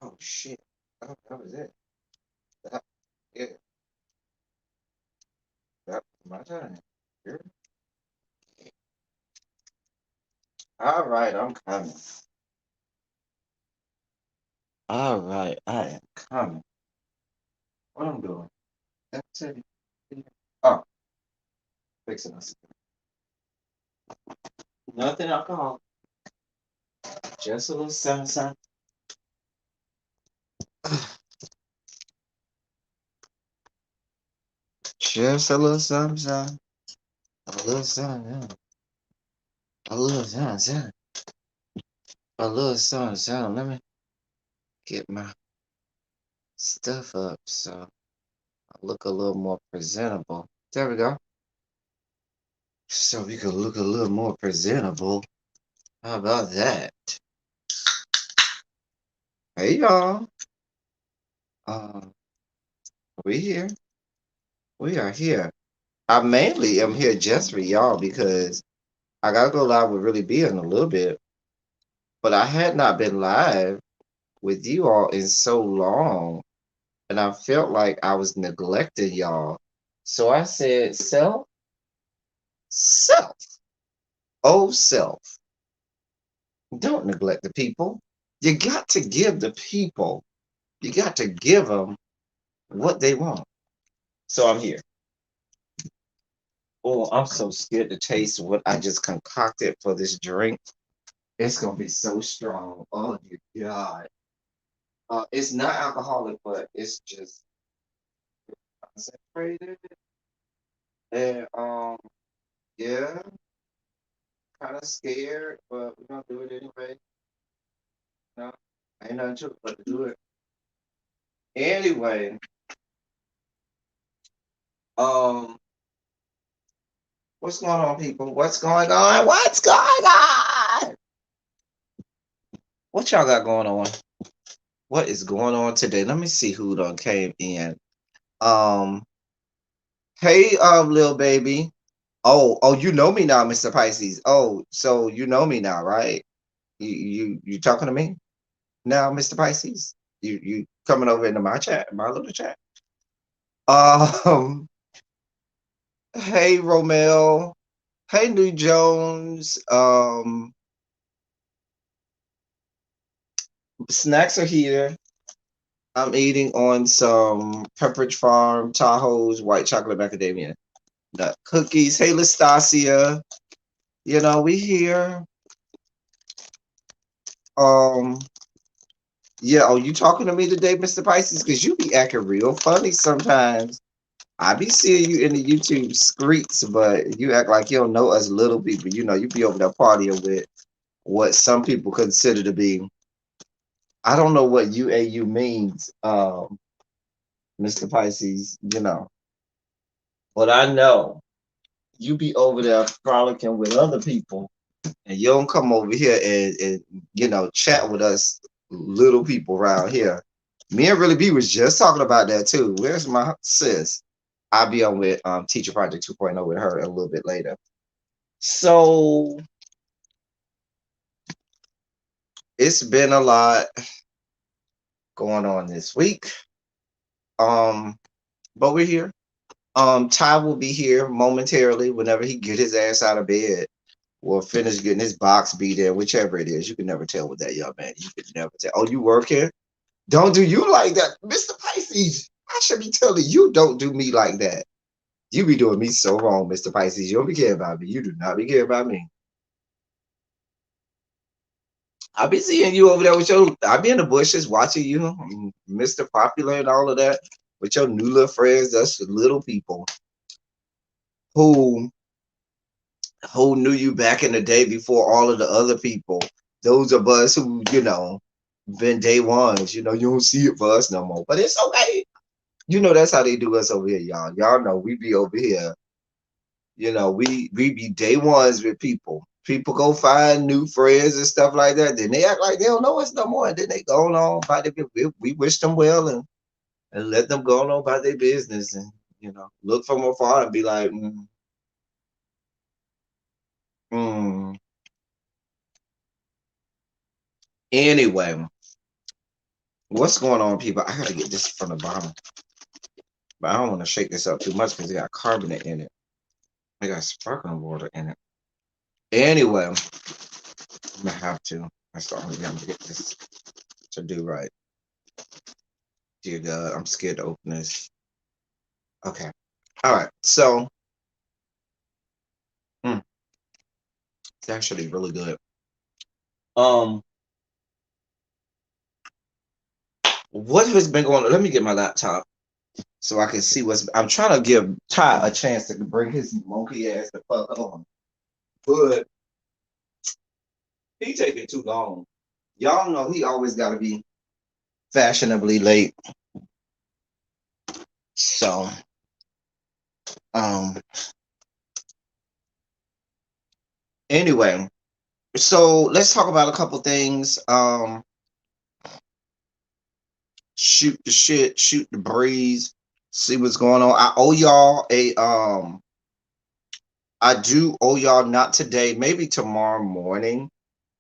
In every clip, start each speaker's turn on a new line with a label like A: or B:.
A: Oh shit. Oh, that was it. That, yeah, that was my time. Here. All right, I'm coming. All right, I am coming. What I'm doing? That's it. Oh, fixing us. Nothing alcohol. Just a little sunshine. Just a little sunshine. A little sunshine. A little sunshine. A little sunshine. Let me get my stuff up so I look a little more presentable. There we go. So we can look a little more presentable. How about that? Hey y'all. We here. We are here. I mainly am here just for y'all because I gotta go live with Really B in a little bit. But I had not been live with you all in so long, and I felt like I was neglecting y'all. So I said, self, oh self, don't neglect the people. You got to give the people, you got to give them what they want. So I'm here. Oh, I'm so scared to taste what I just concocted for this drink. It's gonna be so strong. Oh dear God. It's not alcoholic, but it's just concentrated. And yeah, kind of scared, but we're gonna do it anyway. No, ain't nothing to it but to do it. Anyway, um, What's going on, people? What's going on? What's going on? What y'all got going on? What is going on today? Let me see who done came in. Um, hey, little baby. Oh, you know me now, Mr. Pisces. Oh, so you know me now, right? You talking to me now, Mr. Pisces? You coming over into my chat, my little chat? Um, hey, Romel. Hey, New Jones. Snacks are here. I'm eating on some Pepperidge Farm Tahoe's white chocolate macadamia nut cookies. Hey, Listasia. You know, we here. Um, yeah, oh, you talking to me today, Mr. Pisces? Because you be acting real funny sometimes. I be seeing you in the YouTube streets, but you act like you don't know us little people. You know, you be over there partying with what some people consider to be, I don't know what UAU means, Mr. Pisces, you know. But I know you be over there frolicking with other people and you don't come over here and chat with us little people around here. Me and Really B was just talking about that too. Where's my sis? I'll be on with Teacher Project 2.0 with her a little bit later. So it's been a lot going on this week. But we're here. Ty will be here momentarily whenever he get his ass out of bed or finish getting his box beat in, whichever it is. You can never tell with that young man. You can never tell. Oh, you working? Don't do you like that, Mr. Pisces? I should be telling you, don't do me like that. You be doing me so wrong, Mr. Pisces. You don't be caring about me. You do not be caring about me. I be seeing you over there with your. I be in the bushes watching you, Mr. Popular and all of that, with your new little friends. That's little people who knew you back in the day before all of the other people. Those of us who, been day ones, you don't see it for us no more. But it's okay. That's how they do us over here, y'all. Y'all know we be over here. We be day ones with people. People go find new friends and stuff like that. Then they act like they don't know us no more. And then they go on by their we wish them well and let them go on about their business and look from afar and be like, mm. Anyway, what's going on, people? I gotta get this from the bottom, but I don't want to shake this up too much because it got carbonate in it. I got sparkling water in it. Anyway, I'm gonna have to. I start to get this to do right. Dear God, I'm scared to open this. Okay. All right. So, it's actually really good. Um, what has been going on? Let me get my laptop so I can see what's. I'm trying to give Ty a chance to bring his monkey ass the fuck on, but he taking too long. Y'all know he always got to be fashionably late. So, um, anyway, so let's talk about a couple things. Shoot the shit, shoot the breeze, see what's going on. I owe y'all I do owe y'all, not today, maybe tomorrow morning.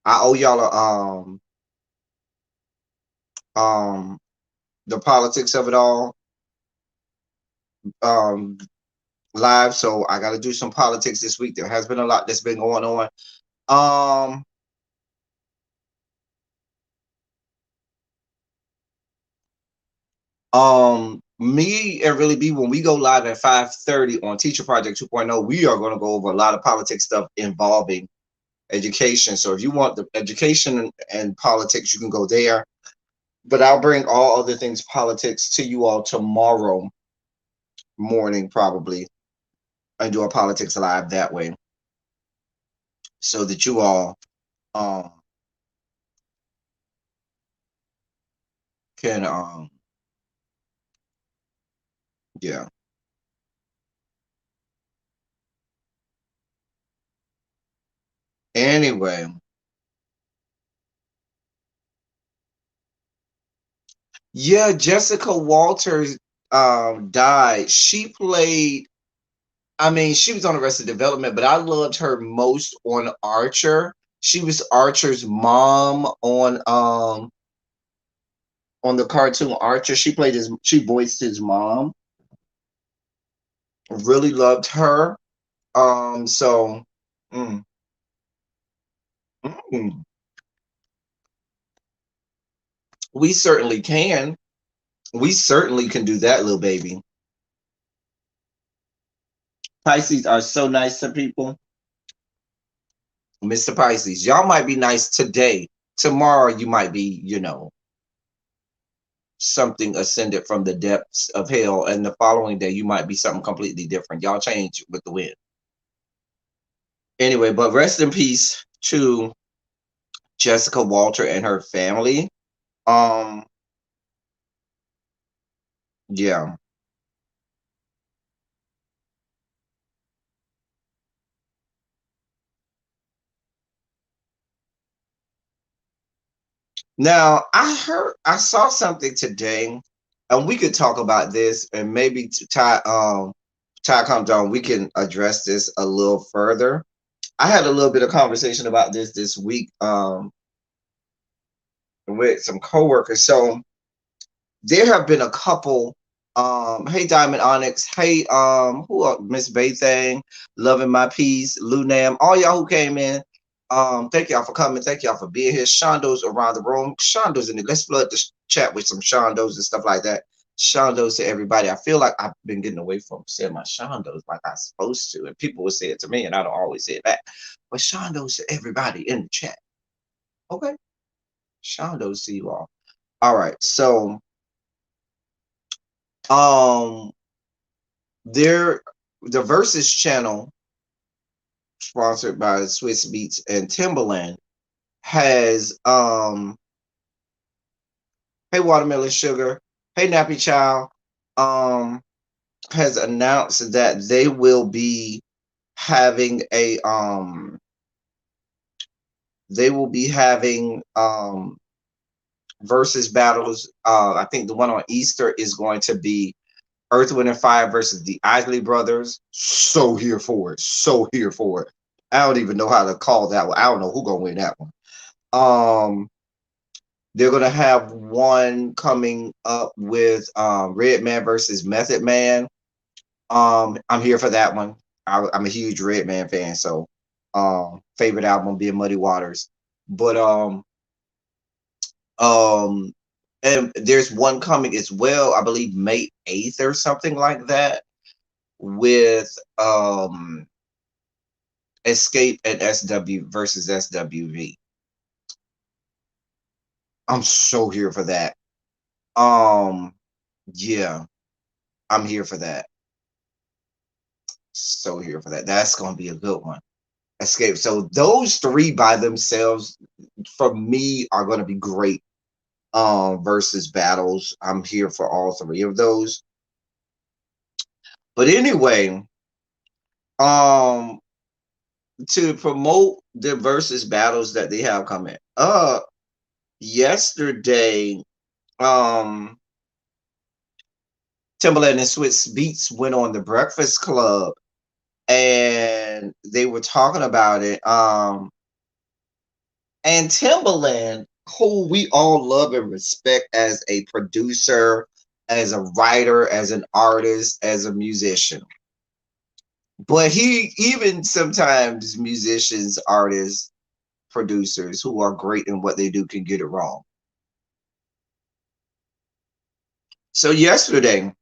A: I owe y'all the politics of it all um live. So I gotta do some politics this week. There has been a lot that's been going on. Me and Really B, when we go live at 5:30 on Teacher Project 2.0, we are going to go over a lot of politics stuff involving education. So if you want the education and politics, you can go there. But I'll bring all other things politics to you all tomorrow morning, probably, and do a politics live that way, so that you all can yeah. Anyway, yeah, Jessica Walters died. She played, I mean, she was on Arrested Development, but I loved her most on Archer. She was Archer's mom on the cartoon Archer. She voiced his mom. Really loved her. So mm, mm, we certainly can. We certainly can do that, little baby. Pisces are so nice to people. Mr. Pisces, y'all might be nice today. Tomorrow you might be, something ascended from the depths of hell, and the following day you might be something completely different. Y'all change with the wind. Anyway, but rest in peace to Jessica Walter and her family. Um, yeah. Now I saw something today, and we could talk about this, and maybe to Ty comes on, we can address this a little further. I had a little bit of conversation about this week with some coworkers. So there have been a couple. Hey Diamond Onyx, hey who Miss Baythang, Loving My Peace, Lunam, all y'all who came in. Thank y'all for coming. Thank y'all for being here. Shondo's around the room. Shondo's in it. Let's flood the chat with some Shondos and stuff like that. Shondos to everybody. I feel like I've been getting away from saying my Shondos like I'm supposed to, and people will say it to me, and I don't always say it back. But Shondos to everybody in the chat. Okay, Shondos to you all. All right, so um, there, the Versus channel, sponsored by Swiss Beats and Timberland, has hey Watermelon Sugar, hey Nappy Child, um, has announced that they will be having a they will be having versus battles. I think the one on Easter is going to be Earth, Wind, and Fire versus the Isley Brothers. So here for it. So here for it. I don't even know how to call that one. I don't know who gonna win that one. They're gonna have one coming up with Redman versus Method Man. I'm here for that one. I'm a huge Redman fan, so favorite album being Muddy Waters. But um and there's one coming as well, I believe May 8th or something like that, with Escape and SW versus SWV. I'm so here for that. Yeah, I'm here for that. So here for that. That's gonna be a good one. Escape. So those three by themselves, for me, are gonna be great versus battles. I'm here for all three of those. But anyway, um to promote the versus battles that they have coming up, yesterday, Timberland and Swiss Beats went on the Breakfast Club, and they were talking about it. And Timberland, who we all love and respect as a producer, as a writer, as an artist, as a musician. But he, even sometimes musicians, artists, producers who are great in what they do can get it wrong. So yesterday,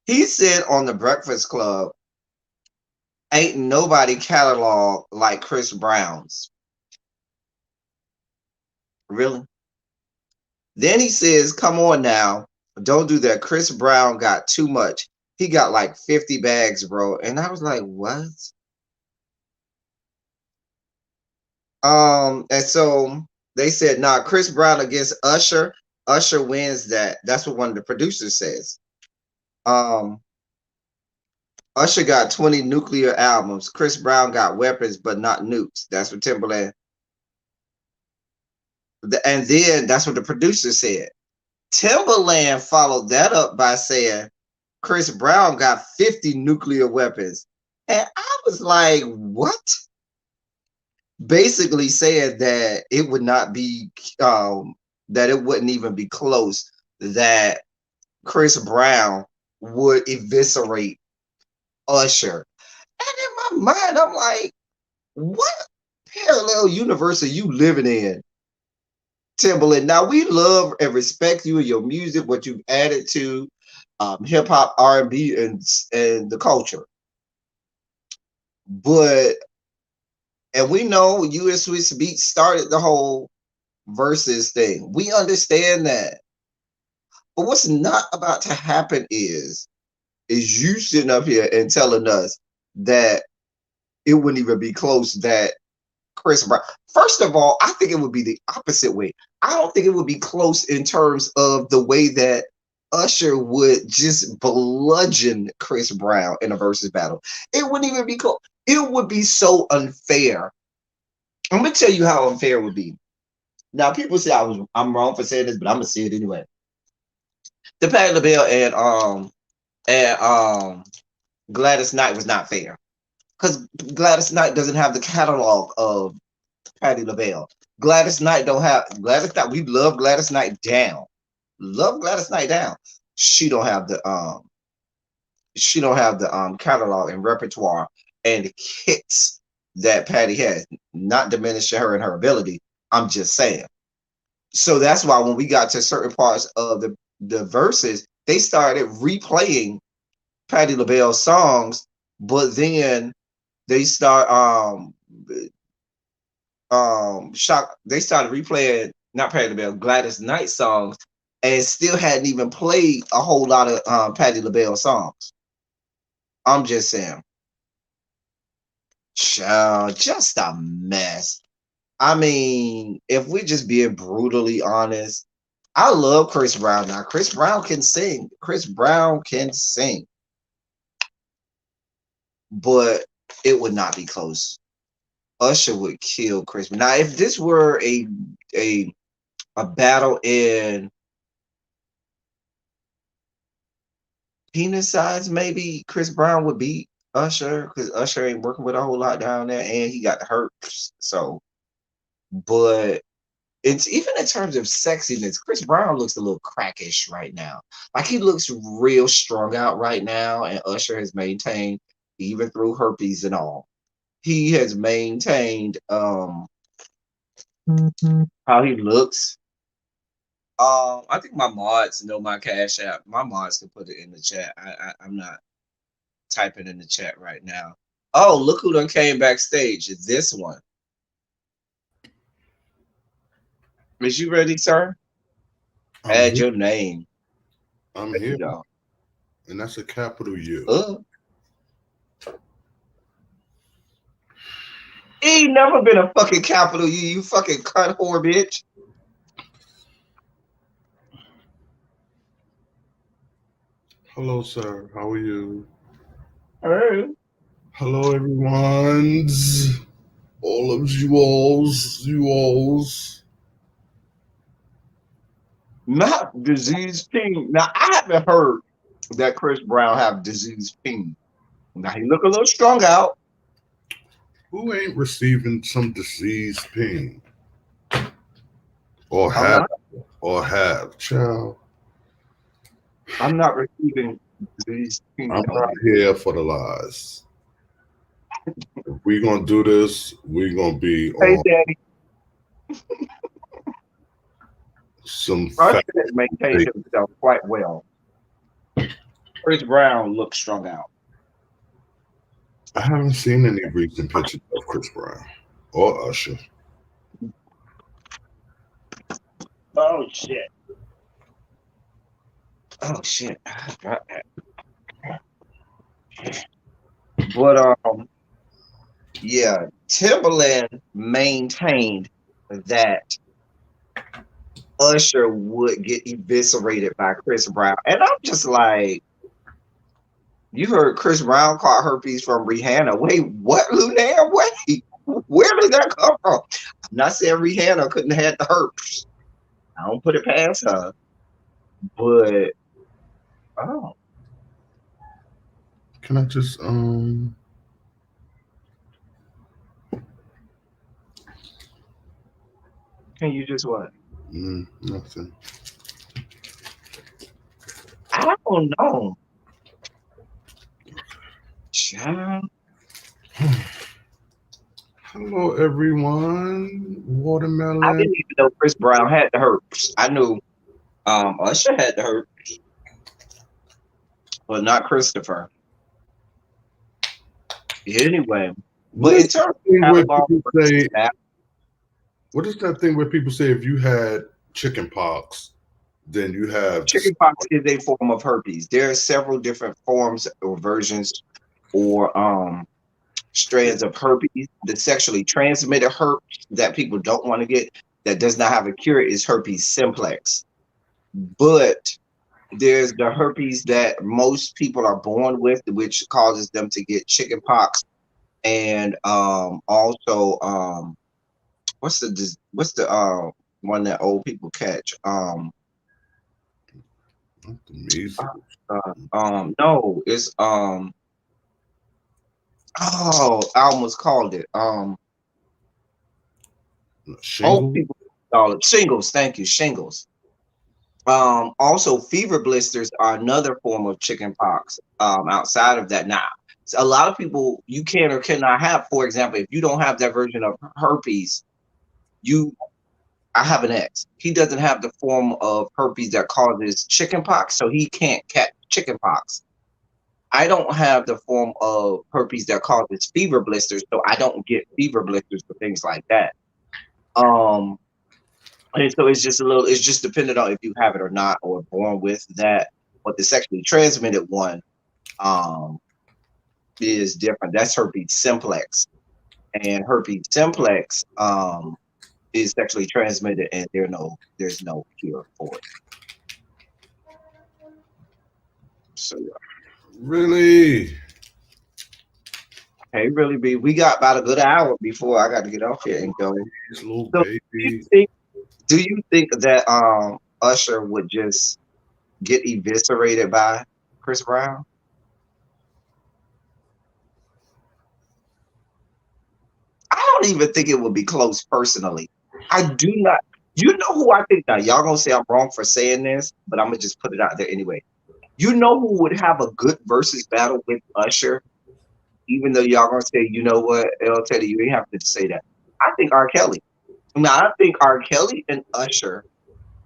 A: he said on the Breakfast Club, ain't nobody catalog like Chris Brown's. Really? Then he says, come on now, don't do that. Chris Brown got too much. He got like 50 bags, bro. And I was like, what? And so they said, nah, Chris Brown against Usher. Usher wins that. That's what one of the producers says. Um, Usher got 20 nuclear albums. Chris Brown got weapons, but not nukes. That's what Timberland. And then that's what the producer said. Timberland followed that up by saying Chris Brown got 50 nuclear weapons. And I was like, what? Basically saying that it would not be, that it wouldn't even be close, that Chris Brown would eviscerate Usher. And in my mind, I'm like, what parallel universe are you living in, Timberland? Now, we love and respect you and your music, what you've added to hip hop, R&B, and the culture. But, and we know you and Swiss Beats started the whole versus thing. We understand that. But what's not about to happen is you sitting up here and telling us that it wouldn't even be close, that Chris Brown. First of all, I think it would be the opposite way. I don't think it would be close in terms of the way that Usher would just bludgeon Chris Brown in a versus battle. It wouldn't even be close. It would be so unfair. I'm gonna tell you how unfair it would be. Now, people say I'm wrong for saying this, but I'm gonna say it anyway. The Patti LaBelle and Gladys Knight was not fair, because Gladys Knight doesn't have the catalog of Patti LaBelle. Gladys Knight don't have Gladys Knight. We love Gladys Knight down. Love Gladys Knight down. She don't have the catalog and repertoire and hits that Patti has. Not diminishing her and her ability. I'm just saying. So that's why when we got to certain parts of the verses, they started replaying Patti LaBelle's songs, but then they start they started replaying not Patti LaBelle, Gladys Knight songs, and still hadn't even played a whole lot of Patti LaBelle songs. I'm just saying. Child, just a mess. I mean, if we're just being brutally honest, I love Chris Brown. Now, Chris Brown can sing. Chris Brown can sing. But it would not be close. Usher would kill Chris. Now, if this were a battle in penis size, maybe Chris Brown would beat Usher, because Usher ain't working with a whole lot down there, and he got hurt. So, but it's even in terms of sexiness, Chris Brown looks a little crackish right now. Like, he looks real strung out right now, and Usher has maintained, even through herpes and all, he has maintained how he looks. I think my mods know my Cash App. My mods can put it in the chat. I'm not typing in the chat right now. Oh, look who done came backstage. It's this one. Is you ready, sir? Add your name.
B: I'm
A: there
B: here.
A: You go.
B: And that's a capital U.
A: He never been a fucking capital U, you fucking cunt whore bitch.
B: Hello, sir. How are you?
A: Hey.
B: Hello, everyone. All of you alls.
A: Not disease ping. Now, I haven't heard that Chris Brown have disease ping. Now, he look a little strung out.
B: Who ain't receiving some disease ping? Or have, child.
A: I'm not receiving disease ping.
B: I'm not here for the lies. If we're going to do this, we're going to be
A: Hey,
B: on
A: Daddy.
B: some
A: Usher has maintained himself quite well. Chris Brown looks strung out.
B: I haven't seen any recent pictures of Chris Brown or Usher.
A: Oh shit. Oh shit. But yeah, Timberland maintained that Usher would get eviscerated by Chris Brown. And I'm just like, You heard Chris Brown caught herpes from Rihanna. Wait, what, Lunaire? Wait, where did that come from? I'm not saying Rihanna couldn't have had the herpes. I don't put it past her, but oh,
B: Can I just
A: can you just what?
B: nothing.
A: I don't know. Child.
B: Hello everyone.
A: I
B: Watermelon.
A: didn't even know Chris Brown had the herpes. I knew Usher had the herpes, but not Christopher. Anyway,
B: What
A: but
B: is
A: in terms
B: that thing
A: of
B: where
A: catalog
B: people
A: versus
B: say
A: that,
B: what is that thing where people say if you had chicken pox, then you have
A: chickenpox is a form of herpes. There are several different forms or versions or strands of herpes. The sexually transmitted herpes that people don't want to get that does not have a cure is herpes simplex. But there's the herpes that most people are born with, which causes them to get chickenpox, and also what's the one that old people catch?
B: the measles,
A: No, it's oh, I almost called it. Old
B: shingle.
A: people call it shingles. Thank you, shingles. Also, fever blisters are another form of chickenpox. Outside of that, now so a lot of people you can or cannot have. For example, if you don't have that version of herpes, you I have an ex. He doesn't have the form of herpes that causes chickenpox, so he can't catch chickenpox. I don't have the form of herpes that causes fever blisters, so I don't get fever blisters for things like that. Um, and so it's just dependent on if you have it or not, or born with that. But the sexually transmitted one um, is different. That's herpes simplex, and herpes simplex is sexually transmitted, and there's no cure for it. So yeah.
B: Really?
A: Hey, really, be we got about a good hour before I got to get off here and go.
B: This little
A: So
B: baby.
A: do you think that Usher would just get eviscerated by Chris Brown? I don't even think it would be close personally. I do not. You know who I think now? Y'all gonna say I'm wrong for saying this, but I'm gonna just put it out there anyway. You know who would have a good versus battle with Usher, even though y'all gonna say, you know what, El Teddy, you ain't have to say that. I think R. Kelly. Now I think R. Kelly and Usher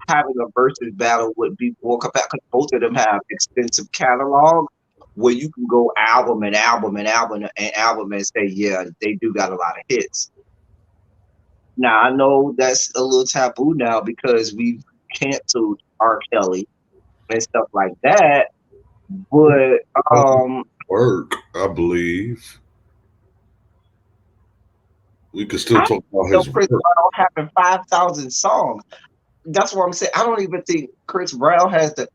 A: having a versus battle would be more compatible because both of them have extensive catalog where you can go album and album and album and album and say, yeah, they do got a lot of hits. Now I know that's a little taboo now because we've canceled R. Kelly and stuff like that, but
B: Work, I believe. We could still
A: I
B: talk about
A: know
B: his
A: Chris
B: work.
A: Brown having 5,000 songs. That's what I'm saying. I don't even think Chris Brown has the.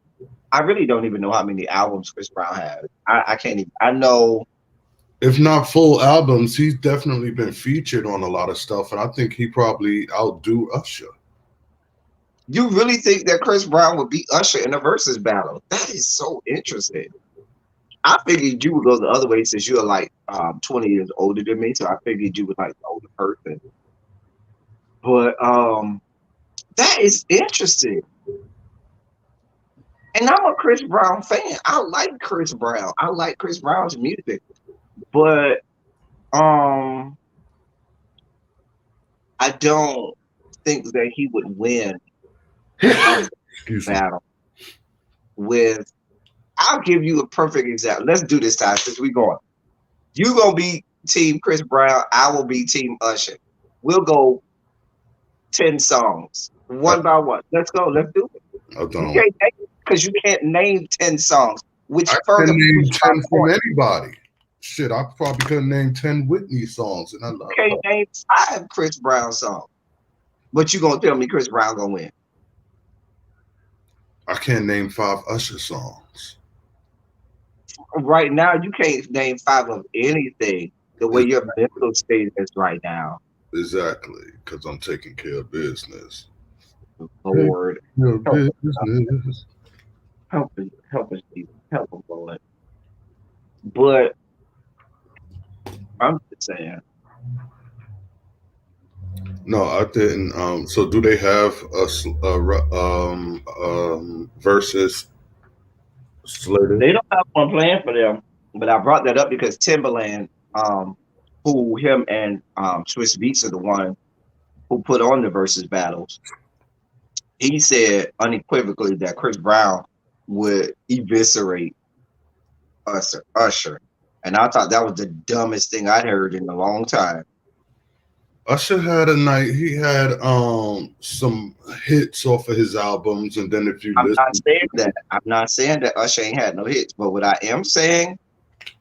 A: I really don't even know how many albums Chris Brown has. I can't even. I know.
B: If not full albums, he's definitely been featured on a lot of stuff, and I think he probably outdo Usher.
A: You really think that Chris Brown would beat Usher in a versus battle? That is so interesting. I figured you would go the other way since you're like 20 years older than me, so I figured you would like the older person. But that is interesting. And I'm a Chris Brown fan. I like Chris Brown. I like Chris Brown's music. But I don't think that he would win a
B: Excuse me.
A: battle with. I'll give you a perfect example. Let's do this time since we're going. You gonna be team Chris Brown. I will be team Usher. We'll go 10 songs,
B: I,
A: one by one. Let's go. Let's do it.
B: I
A: You
B: don't.
A: can't because you can't name 10 songs, which
B: I can
A: further
B: name
A: proves my
B: 10 from
A: point.
B: anybody. Shit, I probably couldn't name 10 Whitney songs, and I
A: You
B: love.
A: can't name 5 Chris Brown songs. But you gonna tell me Chris Brown gonna win?
B: I can't name 5 Usher songs.
A: right now you can't name five of anything the way your
B: Exactly.
A: mental state is right now.
B: Exactly, because I'm taking care of business. Take
A: Lord,
B: care of
A: help us,
B: business.
A: help us, Jesus, help us, Lord. But I'm just saying,
B: No, I didn't. So do they have versus slated?
A: they don't have one plan for them. But I brought that up because Timberland, who him and Swiss Beats are the one who put on the versus battles, he said unequivocally that Chris Brown would eviscerate Usher. And I thought that was the dumbest thing I'd heard in a long time.
B: Usher had a night. He had some hits off of his albums, and then if you
A: I'm not
B: listen,
A: saying that. I'm not saying that Usher ain't had no hits, but what I am saying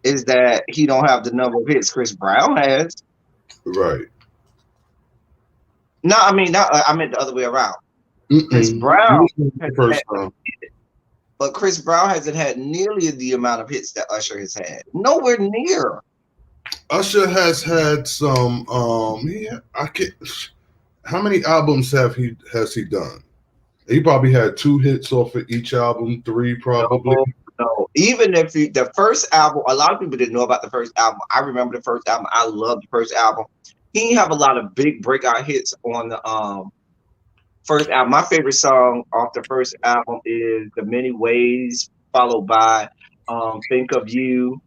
A: is that he don't have the number of hits Chris Brown has.
B: right?
A: No, I mean, not, I meant the other way around. Chris
B: You
A: Brown
B: listened
A: has
B: the first
A: had,
B: time.
A: but Chris Brown hasn't had nearly the amount of hits that Usher has had. Nowhere near.
B: Usher has had some. I can't. How many albums has he done? He probably had two hits off of each album, three probably.
A: No, no. Even if the first album, a lot of people didn't know about the first album. I remember the first album. I love the first album. He didn't have a lot of big breakout hits on the first album. My favorite song off the first album is "The Many Ways," followed by "Think of You."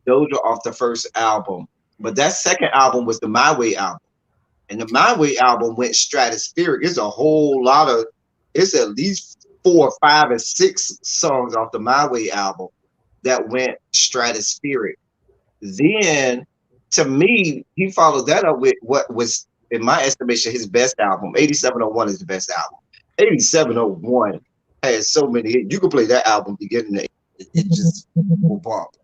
A: Those are off the first album. But that second album was the My Way album, and the My Way album went stratospheric. It's a whole lot of. It's at least 4, 5, and 6 songs off the My Way album that went stratospheric. Then, to me, he followed that up with what was, in my estimation, his best album. 8701 is the best album. 8701 has so many hits. You can play that album beginning to end. It just will bump.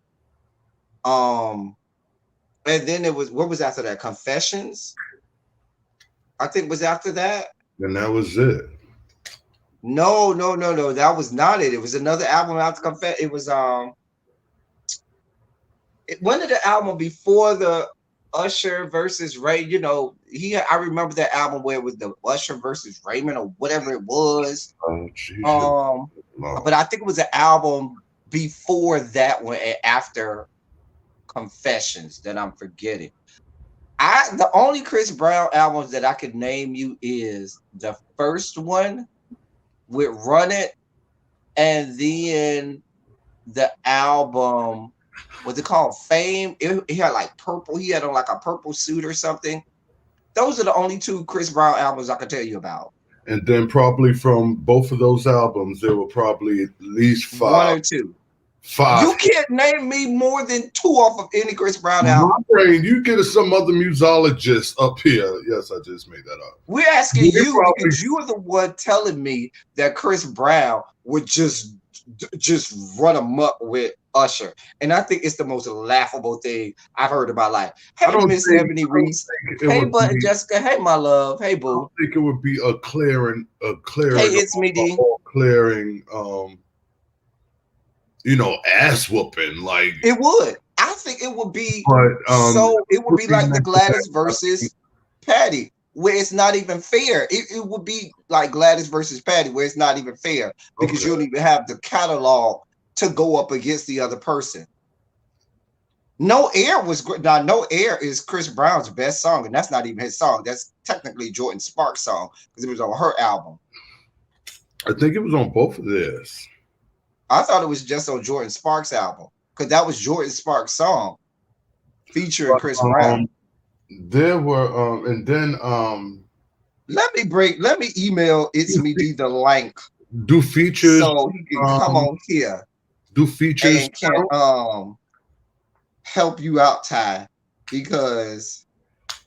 A: And then it was, what was after that? Confessions, I think, was after that.
B: And that was it.
A: No, no, no, no. That was not it. It was another album after Confess. It was one of the album before the Usher versus Ray. You know, I remember that album where it was the Usher versus Raymond or whatever it was.
B: Oh, geez,
A: But I think it was an album before that one and after Confessions that I'm forgetting. The only Chris Brown albums that I could name you is the first one with Run It, and then the album, what's it called? Fame. He had like purple. He had on like a purple suit or something. Those are the only two Chris Brown albums I can tell you about.
B: And then probably from both of those albums, there were probably at least
A: One or two.
B: Five.
A: You can't name me more than two off of any Chris Brown album.
B: My brain, you get some other musologist up here. Yes, I just made that up.
A: We're asking you because you are the one telling me that Chris Brown would just run amok with Usher, and I think it's the most laughable thing I've heard in my life. Hey, Miss Ebony Reese. Hey, Button Jessica. Hey, my love. Hey, boo.
B: I don't think it would be a clearing.
A: Hey, it's me, D.
B: Clearing. Ass whooping like
A: it would. I think it would be it would be like the Gladys versus Patty, where it's not even fair. It would be like Gladys versus Patty, where it's not even fair because you don't even have the catalog to go up against the other person. No Air was great. Now, No Air is Chris Brown's best song, and that's not even his song. That's technically Jordan Sparks' song because it was on her album.
B: I think it was on both of theirs.
A: I thought it was just on Jordan Sparks' album because that was Jordan Sparks' song featuring Chris Brown.
B: There were and then
A: let me email It's Me D the link.
B: Do features
A: so he can come on here.
B: Do features
A: and can help you out, Ty, because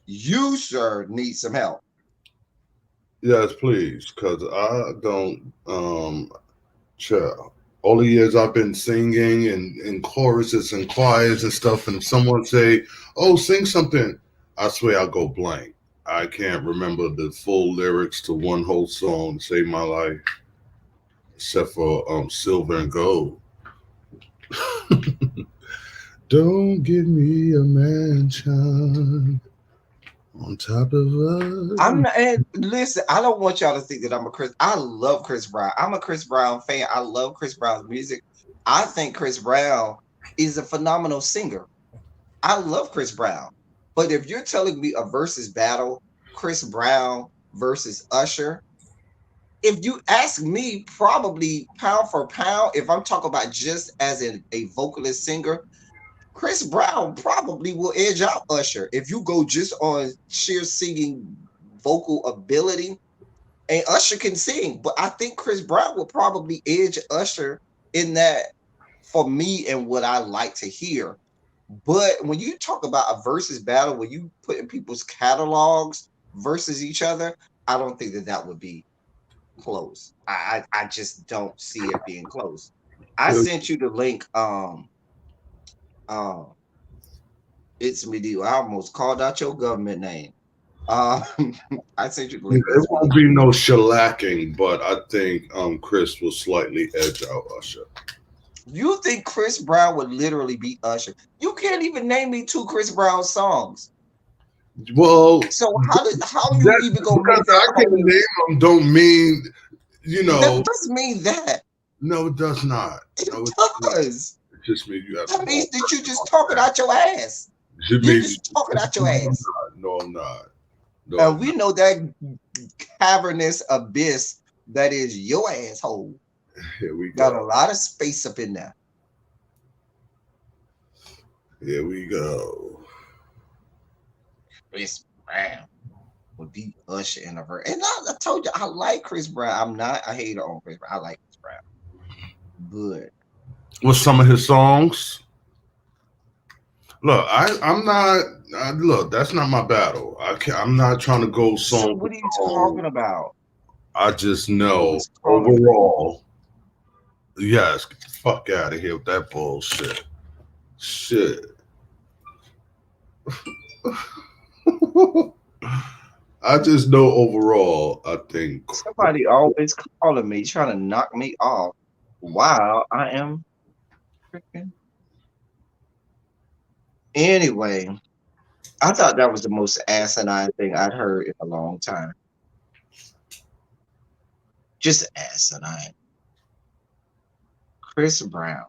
A: you, sir, need some help.
B: Yes, please, because I don't chill. All the years I've been singing and in choruses and choirs and stuff, and if someone say, "Oh, sing something," I swear I'll go blank. I can't remember the full lyrics to one whole song to save my life, except for Silver and Gold. Don't give me a mansion on top of
A: I'm
B: us.
A: not, and listen, I don't want y'all to think that I'm a Chris. I love Chris Brown. I'm a Chris Brown fan. I love Chris Brown's music. I think Chris Brown is a phenomenal singer. I love Chris Brown. But if you're telling me a versus battle, Chris Brown versus Usher, if you ask me, probably pound for pound, if I'm talking about just as a vocalist singer, Chris Brown probably will edge out Usher. If you go just on sheer singing vocal ability, and Usher can sing, but I think Chris Brown will probably edge Usher in that for me and what I like to hear. But when you talk about a versus battle, when you put in people's catalogs versus each other, I don't think that that would be close. I just don't see it being close. I sent you the link. Um, it's me. I almost called out your government name. Um, I sent you the link.
B: It won't be no shellacking, but I think Chris will slightly edge out Usher.
A: You think Chris Brown would literally beat Usher? You can't even name me 2 Chris Brown songs.
B: Well,
A: So how you even gonna make
B: because
A: that
B: I can
A: whole?
B: name them don't mean
A: That doesn't mean that.
B: No, it does not.
A: It
B: No, it
A: does.
B: It just means you have
A: That
B: to
A: means that you just talking out your ass.
B: It
A: You're
B: means
A: just talking out your ass.
B: No, I'm not. No,
A: And we know that cavernous abyss that is your asshole.
B: Here we
A: Got
B: go.
A: a lot of space up in there.
B: Here we go.
A: Chris Brown would beat Usher in a verse. And I told you I like Chris Brown. I'm not a hater on Chris Brown. I like Chris Brown. Good.
B: What's some of his songs? Look, I'm not. Look, that's not my battle. I'm not trying to go song.
A: So what are you talking about?
B: I just know overall. Yes, get the fuck out of here with that bullshit. Shit. I just know overall, I think
A: Somebody always calling me, trying to knock me off while I am freaking. Anyway, I thought that was the most asinine thing I'd heard in a long time. Just asinine. Chris Brown.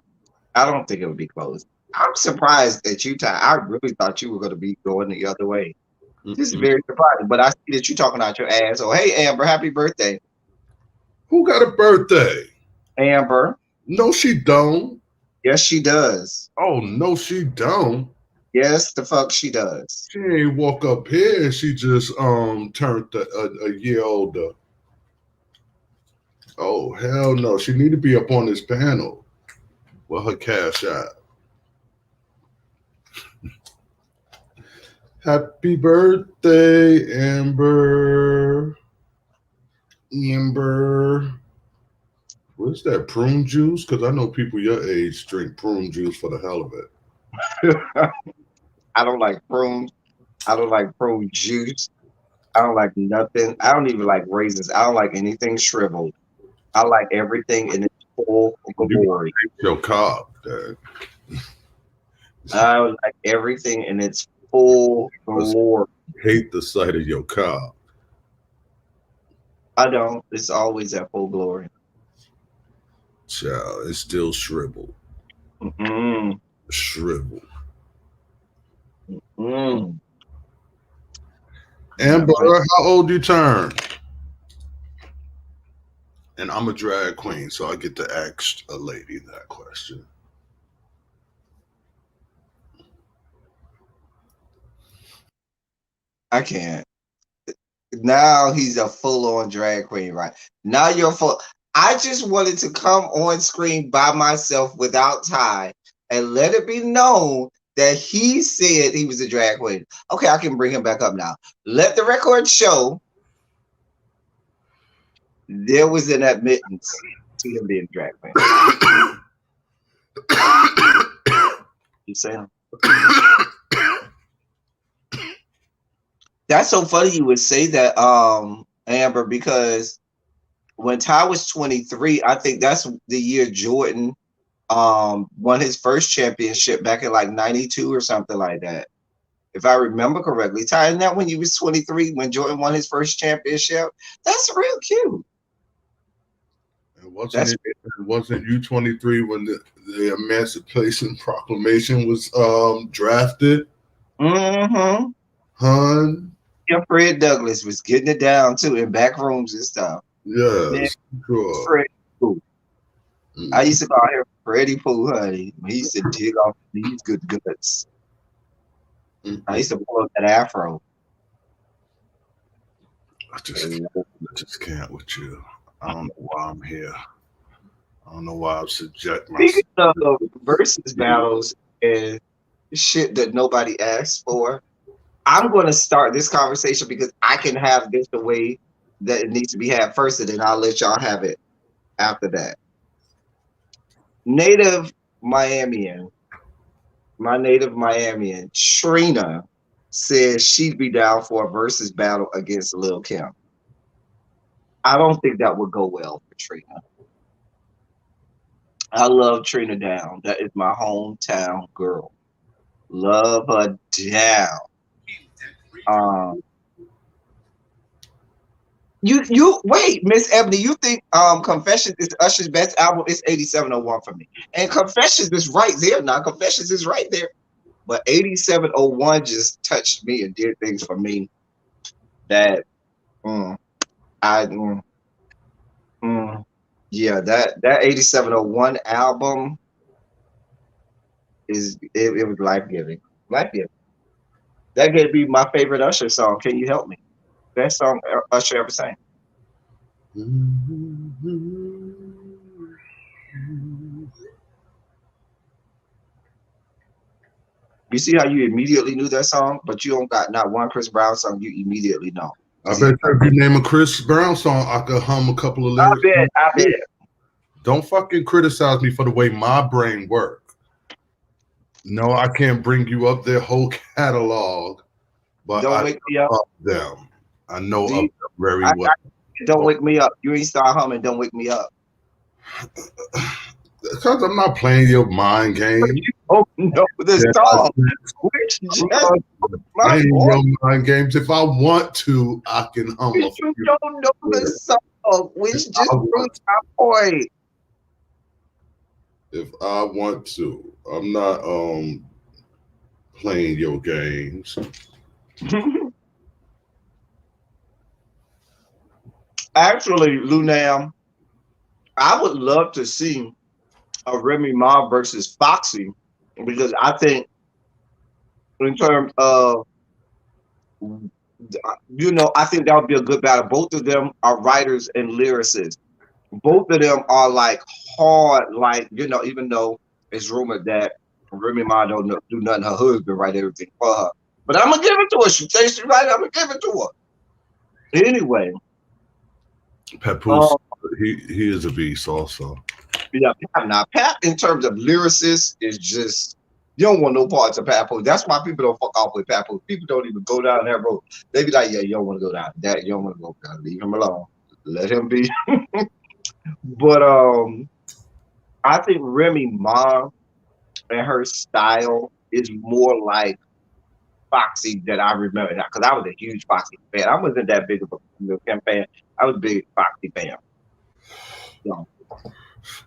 A: I don't think it would be close. I'm surprised that you, Ty. I really thought you were going to be going the other way. This is very surprising. But I see that you're talking out your ass. Oh, hey, Amber, happy birthday.
B: Who got a birthday?
A: Amber.
B: No, she don't.
A: Yes, she does.
B: Oh, no, she don't.
A: Yes, the fuck she does.
B: She ain't walk up here. She just turned a year older. Oh, hell no. She need to be up on this panel with her CashApp. Happy birthday, Amber. Amber. What's that, prune juice? Because I know people your age drink prune juice for the hell of it.
A: I don't like prunes. I don't like prune juice. I don't like nothing. I don't even like raisins. I don't like anything shriveled. I like everything in its full glory.
B: Your cock, Dad.
A: I like everything in its full glory.
B: Hate the sight of your cock.
A: I don't. It's always at full glory.
B: Child, it's still shriveled.
A: Mm-mm.
B: Shriveled.
A: Mm.
B: Amber, how old you turn? And I'm a drag queen, so I get to ask a lady that question.
A: I can't. Now he's a full-on drag queen, right? Now you're full. I just wanted to come on screen by myself without Ty and let it be known that he said he was a drag queen. Okay, I can bring him back up now. Let the record show there was an admittance to him being a drag queen. You say him? That's so funny you would say that, Amber, because when Ty was 23, I think that's the year Jordan won his first championship back in like 92 or something like that. If I remember correctly. Ty, isn't that when you was 23 when Jordan won his first championship? That's real cute.
B: And wasn't you 23 when the Emancipation Proclamation was drafted?
A: Mm-hmm.
B: Hun?
A: Yeah, Fred Douglass was getting it down too in back rooms and stuff.
B: Yes, sure.
A: Fred Pooh. I used to call him Freddie Pooh, honey. He used to dig off these good guts. I used to pull up that afro.
B: I just can't with you. I don't know why I'm here. I don't know why I'm subject myself.
A: Speaking of versus battles and shit that nobody asked for, I'm going to start this conversation because I can have this the way that it needs to be had first, and then I'll let y'all have it after that. Native Miamian, my native Miamian, Trina, says she'd be down for a versus battle against Lil Kim. I don't think that would go well for Trina. I love Trina down. That is my hometown girl. Love her down. You wait, Miss Ebony. You think Confessions is Usher's best album? It's 8701 for me, and Confessions is right there. Now Confessions is right there, but 8701 just touched me and did things for me that yeah, that 8701 album it was life giving. That could be my favorite Usher song. Can you help me? Best song Usher ever sang. You see how you immediately knew that song, but you don't got not one Chris Brown song you immediately know.
B: I bet if you name a Chris Brown song, I could hum a couple of lyrics.
A: I bet.
B: Don't fucking criticize me for the way my brain works. No, I can't bring you up their whole catalog, but
A: don't wake me up.
B: Them. I know of them very well.
A: Don't wake me up. You ain't start humming. Don't wake me up.
B: Because I'm not playing your mind game.
A: Oh no, this song.
B: Playing your mind games. If I want to, I can hum.
A: You don't know the song, which just proves my point.
B: If I want to, I'm not playing your games.
A: Actually, Lunam, I would love to see a Remy Ma versus Foxy because I think, in terms of, I think that would be a good battle. Both of them are writers and lyricists. Both of them are like hard, like, even though it's rumored that Remy Ma don't do nothing, her husband write everything for her. But I'm gonna give it to her. She says she right, I'm gonna give it to her. Anyway.
B: Papoose, he is a beast also.
A: Yeah, Pat in terms of lyricist is just, you don't want no parts of Papoose. That's why people don't fuck off with Papoose. People don't even go down that road. They be like, yeah, you don't want to go down that. You don't want to go down. Leave him alone. Let him be. But I think Remy Ma and her style is more like Foxy that I remember that, because I was a huge Foxy fan. I wasn't that big of a Lil Kim fan. I was a big Foxy fan. So,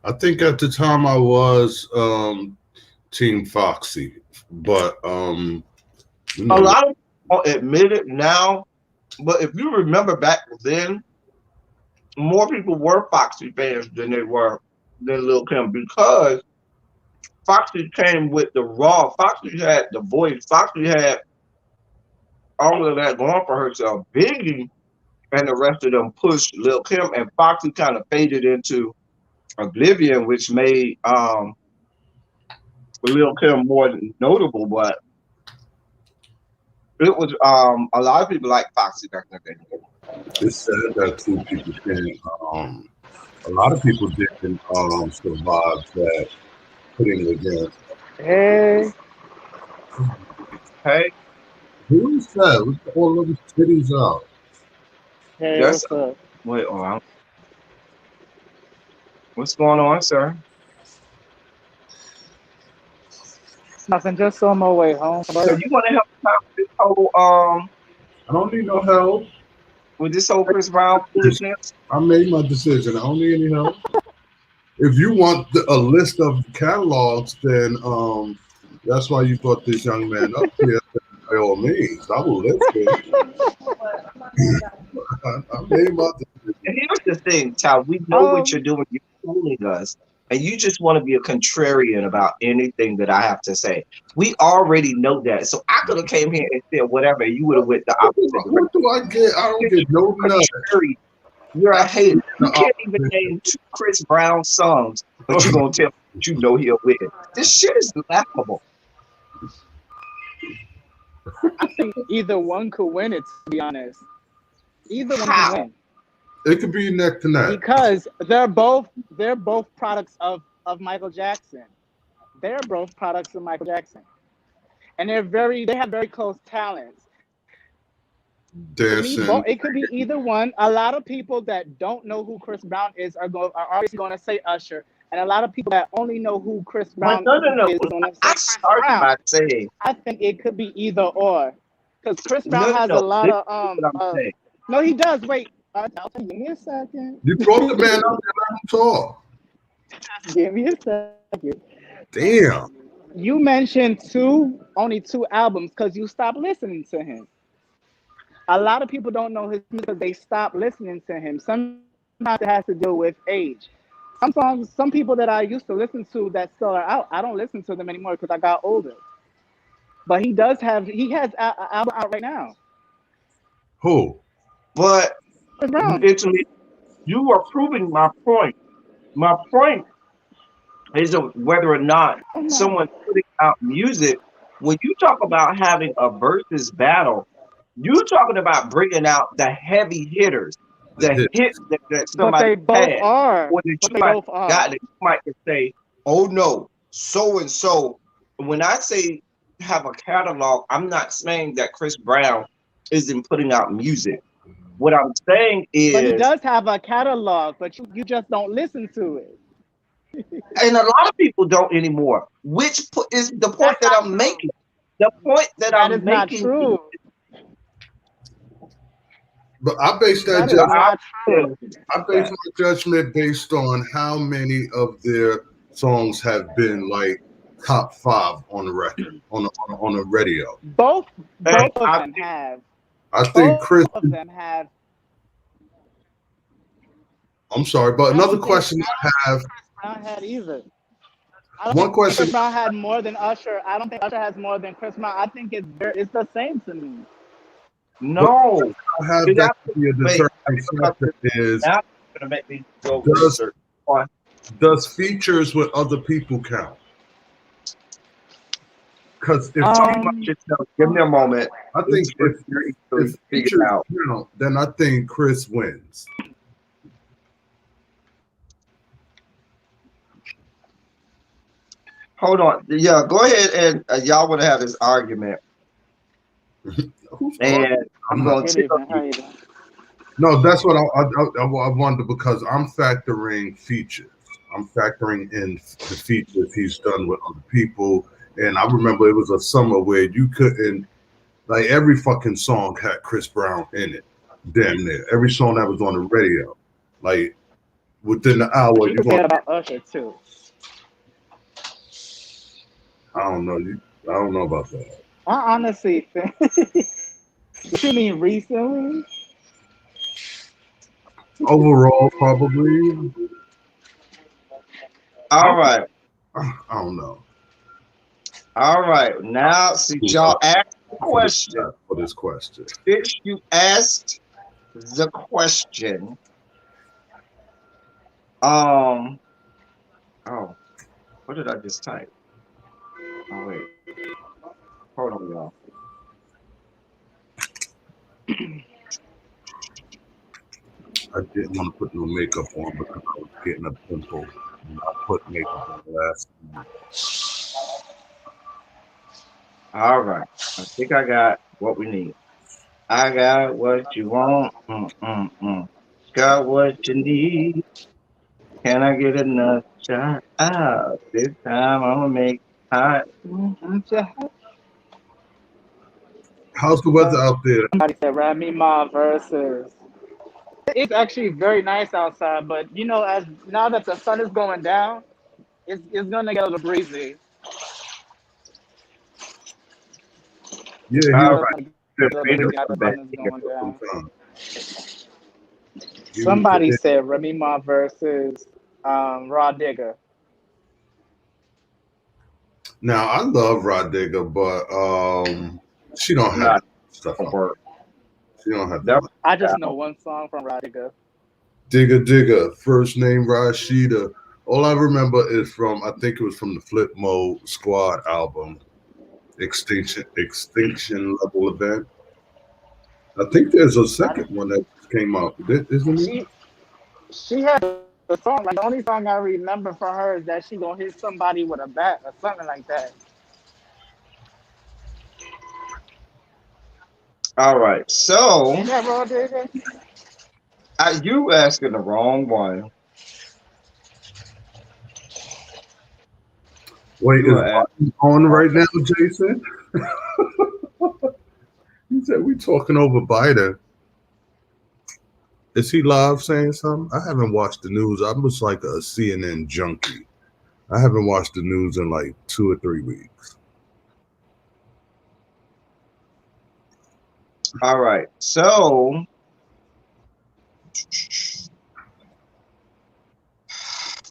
B: I think at the time I was Team Foxy, but
A: a lot of people admit it now, but if you remember back then, more people were Foxy fans than Lil Kim, because Foxy came with the raw. Foxy had the voice. Foxy had all of that going for herself. Biggie and the rest of them pushed Lil Kim, and Foxy kind of faded into oblivion, which made Lil Kim more notable. But it was a lot of people like Foxy back in the day.
B: It's sad that two people can. A lot of people didn't survive that putting against.
A: Hey,
B: who is that? With all of his titties out.
C: Hey, what's up?
A: What's going on, sir?
C: Nothing, just on my way home.
D: So you want to help me out with this whole
B: I don't need no help.
D: Chris Brown foolishness?
B: I made my decision. I don't need any help. If you want a list of catalogs, then that's why you brought this young man up here. By all means, I will list it. I made my decision.
D: And here's the thing, Tal. We know what you're doing. You're fooling us. And you just want to be a contrarian about anything that I have to say. We already know that. So I could have came here and said whatever, and you would have went the opposite direction.
B: What do I get? I don't get no nuts.
D: You're a hater. You can't even name 2 Chris Brown songs, but you're going to tell me that you know he'll win. This shit is laughable.
C: I think either one could win it, to be honest. Either one can win.
B: It could be neck to neck.
C: Because they're both products of Michael Jackson. They're both products of Michael Jackson. And they have very close talents.
B: Dancing.
C: It could be either one. A lot of people that don't know who Chris Brown is are obviously going to say Usher. And a lot of people that only know who Chris Brown is going to say
D: I started by saying,
C: I think it could be either or. Because Chris Brown has a lot of no, he does. Wait, give me a second.
B: You brought the man up and let him talk.
C: Give me a second.
B: Damn.
C: You mentioned only 2 albums because you stopped listening to him. A lot of people don't know his music because they stopped listening to him. Sometimes it has to do with age. Some people that I used to listen to that still are out, I don't listen to them anymore because I got older. But he has an album out right now.
B: Who?
D: But you are proving my point. My point is whether or not someone's putting out music. When you talk about having a versus battle, you're talking about bringing out the heavy hitters, the hits that somebody had. Or that you might got it. You might say, "Oh no, so and so." When I say have a catalog, I'm not saying that Chris Brown isn't putting out music. What I'm saying is,
C: but he does have a catalog, but you just don't listen to it.
D: And a lot of people don't anymore. Which is the point that I'm making. The point that I'm making.
C: Not true.
B: But I base my judgment based on how many of their songs have been like top 5 on the record, on the radio.
C: Both of them have.
B: I think Chris
C: of them have.
B: I'm sorry, but another question I have.
C: Chris Brown had either.
B: One question.
C: Chris Brown had more than Usher. I don't think Usher has more than Chris Brown. I think it's the same to me.
D: No.
B: I have that to be a determining factor is
D: going to make me go
B: does features with other people count? Because if
D: give me a moment.
B: I think if features count, then I think Chris wins.
D: Hold on. Yeah, go ahead and y'all want to have this argument. And I'm going to tell you.
B: No, that's what I wonder because I'm factoring features. I'm factoring in the features he's done with other people. And I remember it was a summer where you couldn't, like every fucking song had Chris Brown in it. Damn near. Every song that was on the radio. Like within the hour.
C: You forget about Usher too.
B: I don't know about that.
C: I honestly think. You mean recently?
B: Overall, probably.
D: All right.
B: I don't know.
D: All right. Now, see, y'all asked the question.
B: For this question.
D: Bitch, you asked the question. Oh, what did I just type? Oh, wait. Hold on, y'all.
B: I didn't want to put no makeup on because I was getting a pimple. And I put makeup on last night.
D: All right. I think I got what we need. I got what you want. Got what you need. Can I get another shot? This time I'm going to make hot.
B: How's the weather out there?
C: Somebody said Rami Ma versus. It's actually very nice outside, but you know, as now that the sun is going down, it's gonna get a little breezy.
B: Yeah,
C: You
B: he
D: All
C: know,
B: was
C: it's
D: right.
C: gonna
D: The
C: get a little
D: fader
C: breezy as the
D: come back
C: sun is
D: here.
C: going down.
B: sometime. He was
C: Somebody
B: there.
C: said Remy Ma versus Raw Digger.
B: Now I love Rod Digger, but she don't have
D: Not
B: that stuff
D: a
B: out.
D: word.
B: She don't have that
D: That
B: much.
C: I just know one song from Raw Digger.
B: Digger Digger, first name Rashida. All I remember is from I think it was from the Flip Mode Squad album, Extinction Level Event. I think there's a
C: I,
B: second one that just came out, isn't it?
C: she she had a song. Like the only song I remember from her is that she gonna hit somebody with a bat or something like that.
D: all right.
C: Ain't
D: So
C: that Raw Digger?
D: you asking the wrong one.
B: Wait,
D: You
B: is
D: are asking
B: Biden on
D: the wrong
B: right now, Jason? He said we talking over Biden. Is he live saying something? I haven't watched the news. I'm just like a CNN junkie. I haven't watched the news in like 2 or 3 weeks.
D: All right. So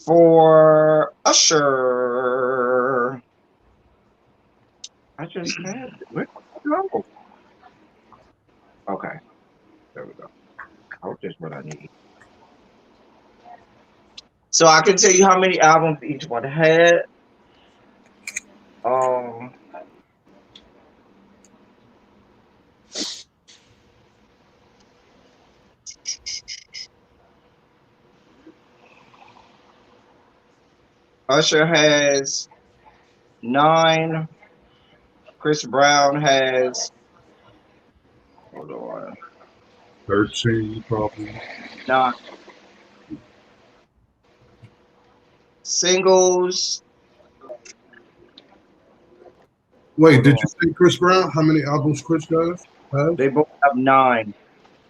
D: for Usher, I just had it. Where did it go? Okay, there we go. Oh, that's what I need. So I can tell you how many albums each one had. Um, Usher has 9. Chris Brown has, hold on,
B: 13 probably.
D: 9 singles.
B: Wait,
D: Hold
B: did
D: on,
B: you say Chris Brown? How many albums Chris does has?
D: they both have 9.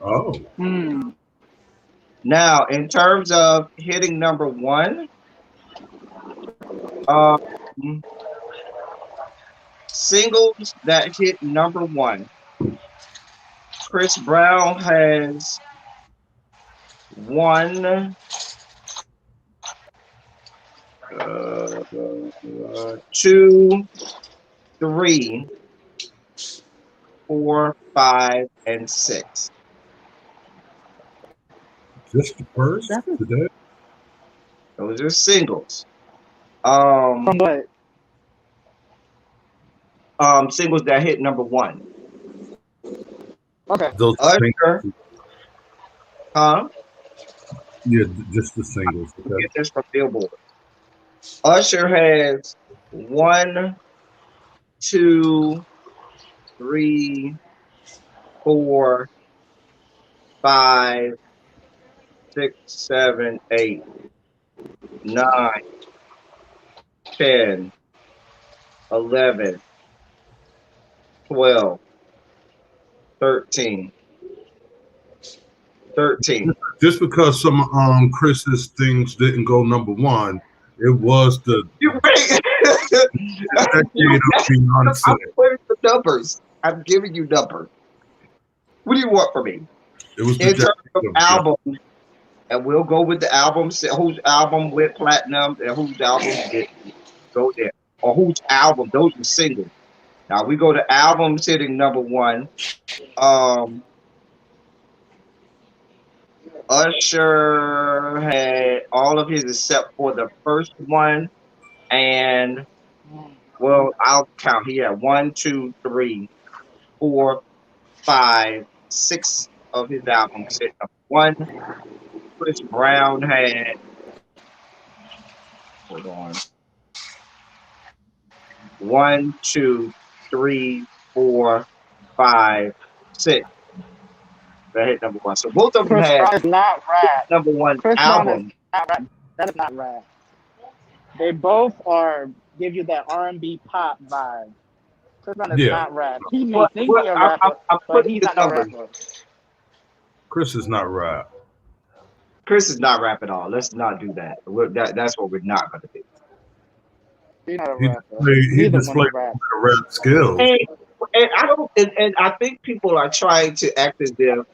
B: Oh,
C: Hmm.
D: Now, in terms of hitting number one, um, singles that hit number one, Chris Brown has 1, 2, 3, 4, 5, and 6.
B: just the first
C: That's
B: today.
D: Those are singles.
C: from what?
D: Singles that hit number one.
C: Okay.
B: Those
D: Usher,
B: singles.
D: huh?
B: Yeah, just the singles. Okay.
D: Get this from Billboard. Usher has 1, 2, 3, 4, 5, 6, 7, 8, 9, 10, 11, 12, 13, 13.
B: Just because some Chris's things didn't go number one, it was the
D: You right.
B: decade of Beyonce.
D: I'm putting the numbers. I'm giving you numbers. What do you want from me?
B: It was the
D: In terms
B: decade
D: of
B: of Beyonce.
D: albums, and we'll go with the albums, whose album went platinum and whose album didn't go there. Or whose album, those are singles. Now we go to albums hitting number one. Usher had all of his except for the first one. And well, I'll count. He had 1, 2, 3, 4, 5, 6 of his albums hit number one. Chris Brown had, hold on, 1, 2, 3, 4, 5, 6 that hit number one. So both of them
C: Chris
D: had
C: Brown is not rap.
D: number one
C: Chris Brown is
D: album.
C: not rap. That is not rap. They both are give you that R&B pop vibe. Chris Brown is
B: Yeah,
C: not rap. He may think
D: But
C: he a rapper,
D: I'm
C: but
D: putting
C: he's
D: the
C: not no
D: numbers.
C: rapper.
B: Chris is not rap.
D: Chris is not rap at all. Let's not do that. That's what we're not going to do.
C: He's not a
B: He
C: rapper.
B: displayed he
C: Neither one
B: displayed
C: is rap.
B: rap skills.
D: And I don't. And I think people are trying to act as if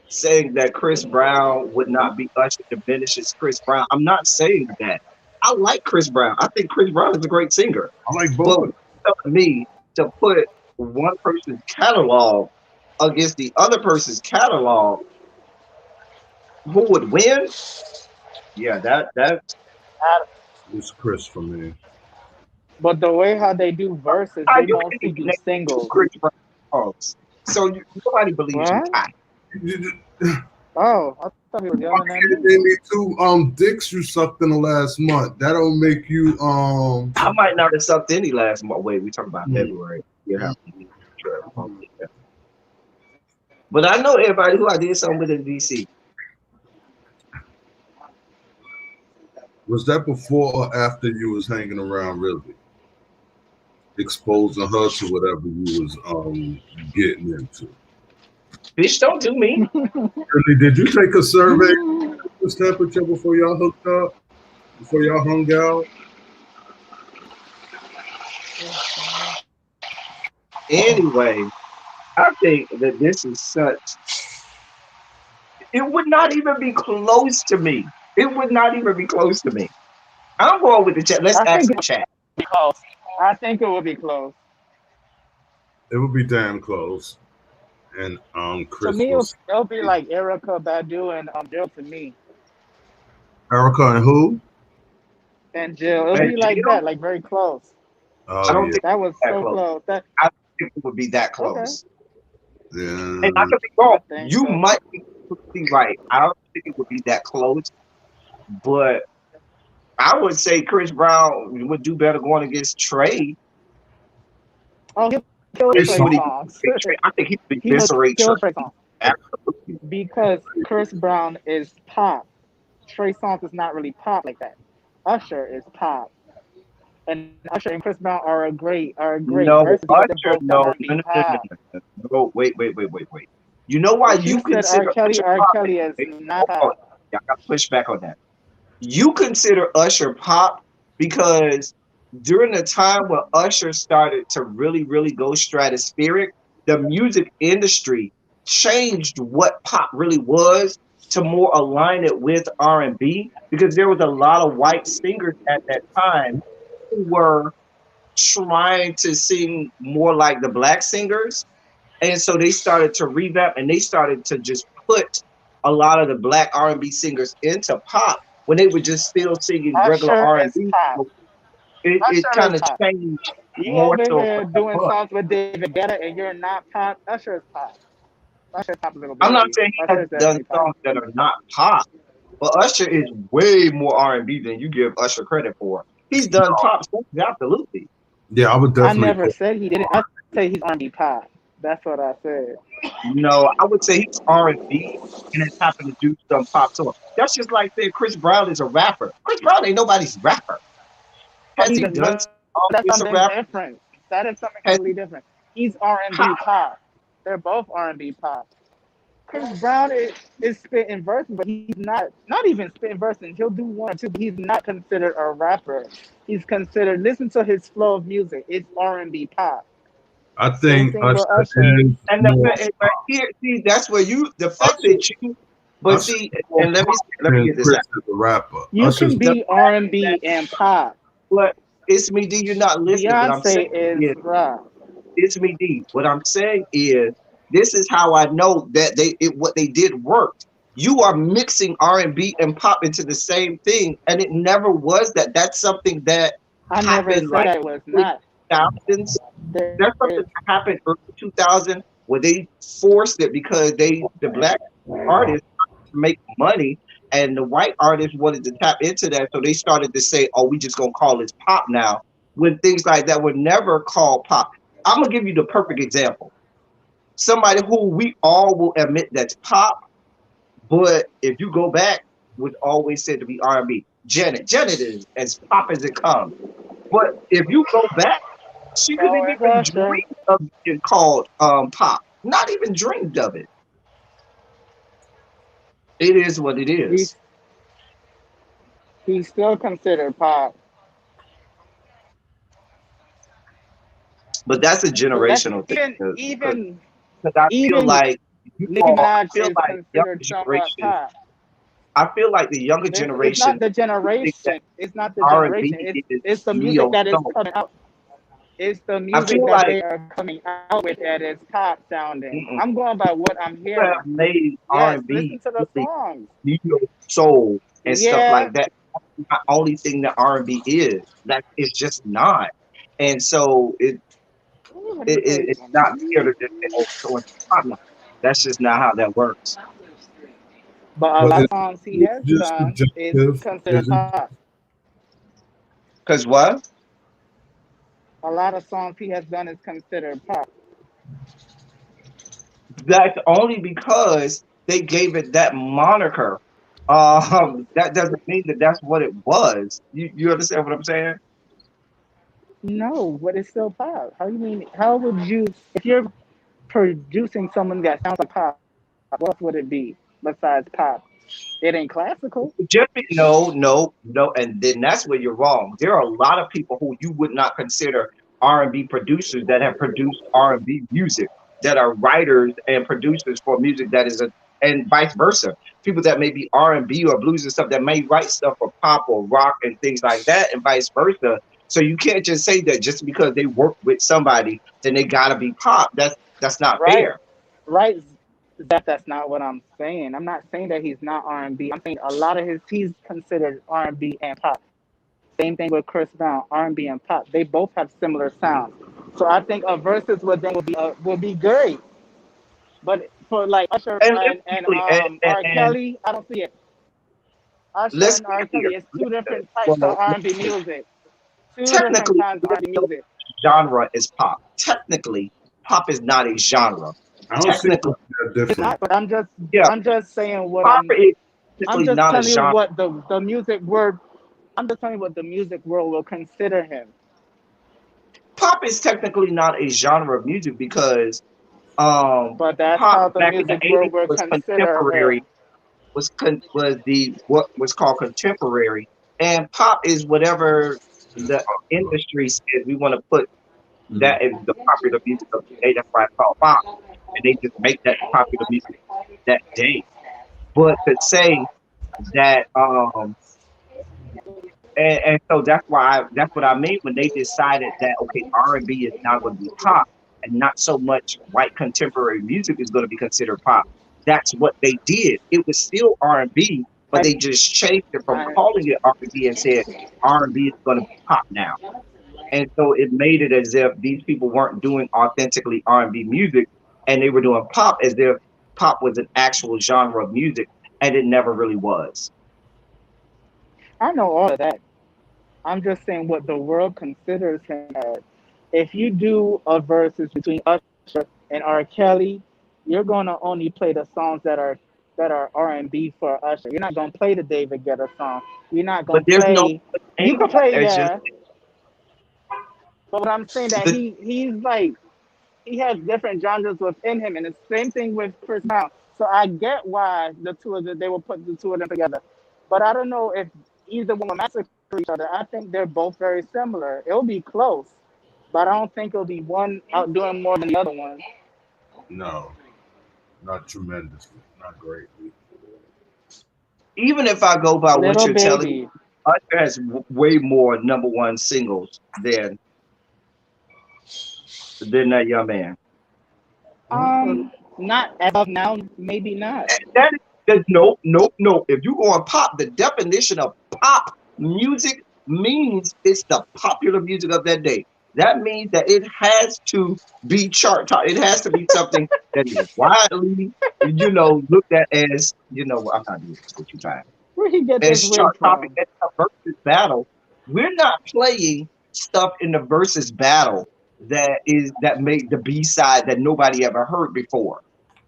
D: saying that Chris Brown would not be Usher diminishes Chris Brown. I'm not saying that. I like Chris Brown. I think Chris Brown is a great singer.
B: I like
D: But
B: both of them.
D: telling me to put one person's catalog against the other person's catalog, who would win? Yeah, that's
B: It's Chris for me.
C: But the way how they do verses,
D: how
C: they
D: you can
C: mostly
D: even
C: do
D: name two
C: singles.
D: Chris Brown songs. So nobody believes you,
C: What?
D: Ty.
C: Oh, I thought he was
B: Why
C: yelling at
B: can't
C: me.
B: they need two dicks you sucked in the last month? That don't make you
D: I might not have sucked any last month. Wait, we talking about
B: hmm.
D: February. Yeah. But I know everybody who I did something with in DC.
B: Was that before or after you was hanging around really? Exposing her to whatever you was getting into.
D: Bitch, don't do me.
B: Really, did you take a survey of his temperature before y'all hooked up? Before y'all hung out?
D: Anyway, I think that this is such. It would not even be close to me. It would not even be close to me. I'm going with the chat. Let's
C: I
D: ask
C: think
D: the
C: it
D: chat.
C: would be close. I think it would be close.
B: It would be damn close. And
C: To
B: Chris
C: me,
B: was
C: it'll be like Erica Badu and Jill to me.
B: Erica and who?
C: And Jill, it'll
D: And
C: be like
D: Jill,
C: that, like very close.
D: I
B: Oh
D: don't
B: yeah.
D: think
C: That was
D: it's that
C: so
D: close.
C: close. That
D: I don't think it would be that
C: okay.
D: close. And I
B: Yeah.
D: could be wrong.
C: I think
D: You
C: so.
D: might be completely right. I don't think it would be that close, but I would say Chris Brown would do better going against Trey.
C: Oh, he'll kill
B: They
C: Trey
B: song.
C: songs.
D: I think he would
C: He will
D: eviscerate Trey.
C: kill Trey songs
D: Absolutely.
C: because Chris Brown is pop. Trey Songz is not really pop like that. Usher is pop, and Usher and Chris Brown are a great
D: No,
C: versus because they're
D: Usher,
C: both
D: no,
C: R&B pop.
D: no. Wait. You know why
C: But you
D: you
C: said R.
D: consider
C: Kelly.
D: Usher
C: R.
D: pop?
C: Kelly is not
D: Oh,
C: pop.
D: I got to push back on that. You consider Usher pop because during the time when Usher started to really go stratospheric, the music industry changed what pop really was to more align it with R&B because there was a lot of white singers at that time who were trying to sing more like the black singers, and so they started to revamp and they started to just put a lot of the black R&B singers into pop when they were just still singing regular
C: Usher is
D: R&B.
C: pop.
D: So it
C: Usher is
D: kind of
C: pop.
D: changed
C: You
D: more
C: over
D: so.
C: here doing songs with David Guetta and you're not pop. Usher is pop. Usher is pop a little
D: I'm
C: bit.
D: not saying he
C: Usher
D: has
C: is
D: done
C: definitely pop.
D: songs that are not pop, but Usher is way more R&B than you give Usher credit for. He's done pop songs, absolutely.
B: Yeah, I would
C: I
B: definitely
C: never
B: put
C: said he didn't. I say he's R&B pop. That's what I said.
D: No, I would say he's R&B and has happened to do some pop songs. That's just like saying Chris Brown is a rapper. Chris Brown ain't nobody's rapper.
C: But
D: Has
C: he's
D: he
C: a
D: done
C: no,
D: songs
C: that's
D: with some
C: something
D: rappers?
C: different. That is something
D: Has
C: completely different. He's R&B
D: how?
C: pop. They're both R&B pop. Chris Brown is spitting verses, but he's not even spitting verses. He'll do one or two. But he's not considered a rapper. He's considered. Listen to his flow of music. It's R&B pop.
B: I
C: Same
B: think
C: thing with
B: Usher
C: Usher.
B: is
D: And
B: more
D: but here, see, that's where the fact
B: Usher,
D: that but
B: Usher
D: see,
B: is more
D: and
B: pop
D: let me
B: than
D: get this
B: Chris
D: out.
B: is a rapper.
C: You
B: Usher's
C: can
D: The
C: be
D: fact that,
C: R&B and pop.
D: but it's me, D, you're not listening. What I'm saying
C: Beyonce is
D: is,
C: rap.
D: it's me, D. What I'm saying is, this is how I know that what they did worked. You are mixing R&B and pop into the same thing, and it never was that. That's something that
C: I never
D: happened
C: said
D: like
C: that it was
D: early
C: not.
D: 2000s.
C: There
D: That's something
C: is.
D: that happened early 2000 where they forced it because the black artists wanted to make money and the white artists wanted to tap into that, so they started to say, "Oh, we just gonna call this pop now." When things like that were never called pop. I'm gonna give you the perfect example. Somebody who we all will admit that's pop, but if you go back, was always said to be R&B. Janet. Janet is as pop as it comes. But if you go back, she
C: So
D: couldn't
C: is
D: even
C: Usher.
D: dream of being called pop. Not even dreamed of it. It is what it is.
C: He's he's still considered pop.
D: But that's a
C: That's
D: generational thing. Because
C: even
D: I feel
C: even
D: like you
C: Nicki
D: all, I
C: Minaj
D: feel
C: is
D: like younger
C: considered somewhat
D: generation,
C: pop.
D: I feel like the younger
C: It's
D: generation
C: not the
D: think that
C: generation. It's not the
D: R&B
C: generation.
D: is
C: It's the music
D: neo
C: that is
D: soul.
C: coming out. It's the
D: I
C: music
D: feel
C: that
D: like
C: they are coming out with that is pop sounding.
D: mm-mm,
C: I'm going by what I'm
D: people have
C: hearing.
D: made
C: Yes,
D: R&B
C: listen to the
D: really
C: songs.
D: neo soul and stuff
C: Yeah,
D: like that. That's the only thing that R&B is. That it's just not. And so
C: ooh, what are you
D: it's
C: waiting
D: not
C: on?
D: fair to just say, oh, so it's pop now. That's just not how that works.
C: But a
B: But
C: lot of
B: it's
C: songs he has
B: just
C: done is
B: subjective,
C: considered
B: isn't
C: pop.
D: Cause what?
C: A lot of songs he has done is considered pop.
D: That's only because they gave it that moniker. That doesn't mean that that's what it was. You understand what I'm saying?
C: No, but it's still pop. How you mean? How would you, if you're producing someone that sounds like pop, what else would it be besides pop? It ain't classical.
D: Jeffrey, no, no, no, and then that's where you're wrong. There are a lot of people who you would not consider R&B producers that have produced R&B music, that are writers and producers for music that is a, and vice versa. People that may be R&B or blues and stuff that may write stuff for pop or rock and things like that, and vice versa. So you can't just say that just because they work with somebody, then they gotta be pop. That's not
C: Right,
D: fair.
C: right. That's not what I'm saying. I'm not saying that he's not R&B. I'm saying a lot of his he's considered R&B and pop. Same thing with Chris Brown, R&B and pop. They both have similar sounds. So I think a versus with them would be great. But for like Usher
D: And let's
C: and
D: quickly
C: R. Kelly, I don't see it. Usher
D: let's
C: and
D: be
C: R.
D: clear.
C: Kelly is two different types of
D: Well,
C: R&B music. Two different
D: technically,
C: kinds of R&B music.
D: genre is pop. Technically, pop is not a genre.
B: I don't see
D: Technically,
B: why they're
C: It's
B: different.
C: not, but
D: yeah,
C: I'm just saying what
D: pop is
C: I'm
D: technically
C: just
D: not a
C: telling you
D: genre.
C: what the music world I'm just telling you what the music world will consider him.
D: Pop is technically not a genre of music because um,
C: But that's
D: pop
C: how the
D: back in the
C: music world
D: 80s
C: will
D: was
C: consider
D: contemporary,
C: him.
D: was the what was called contemporary, and pop is whatever the industry says we want to put
B: Mhm.
D: that is the popular music of the day. That's why it's called pop, and they just make that popular music that day. But to say that and so that's what I mean when they decided that okay, R&B is now going to be pop and not so much white contemporary music is going to be considered pop. That's what they did. It was still R&B, but
C: I,
D: they just changed it from
C: I,
D: calling it R&B and said R&B is going to be pop now. And so it made it as if these people weren't doing authentically R&B music, and they were doing pop as if pop was an actual genre of music, and it never really was.
C: I know all of that. I'm just saying what the world considers him as. If you do a versus between Usher and R. Kelly, you're gonna only play the songs that are R&B for Usher. You're not gonna play the David Guetta song. You're not
D: But
C: gonna
D: there's no
C: play.
D: such
C: You
D: thing.
C: can play,
D: There's just
C: yeah. But what I'm saying that
D: the,
C: he's like he has different genres within him, and the same thing with Chris Brown. So I get why the two of them they will put the two of them together, but I don't know if either one will massacre each other. I think they're both very similar. It'll be close, but I don't think it'll be one outdoing more than the other one.
B: No, not tremendously, not greatly.
D: even if I go by what
C: Little
D: you're telling me,
C: baby,
D: Usher has way more number one singles than that young man.
C: not as of now, maybe not.
D: That is no, no, no. If you go on pop, the definition of pop music means it's the popular music of that day. That means that it has to be chart top. It has to be something that is widely, looked at as, I'm not doing this with you time.
C: Where he get this
D: As
C: wig
D: chart topic
C: from?
D: as a versus battle. We're not playing stuff in the versus battle that made the B side that nobody ever heard before.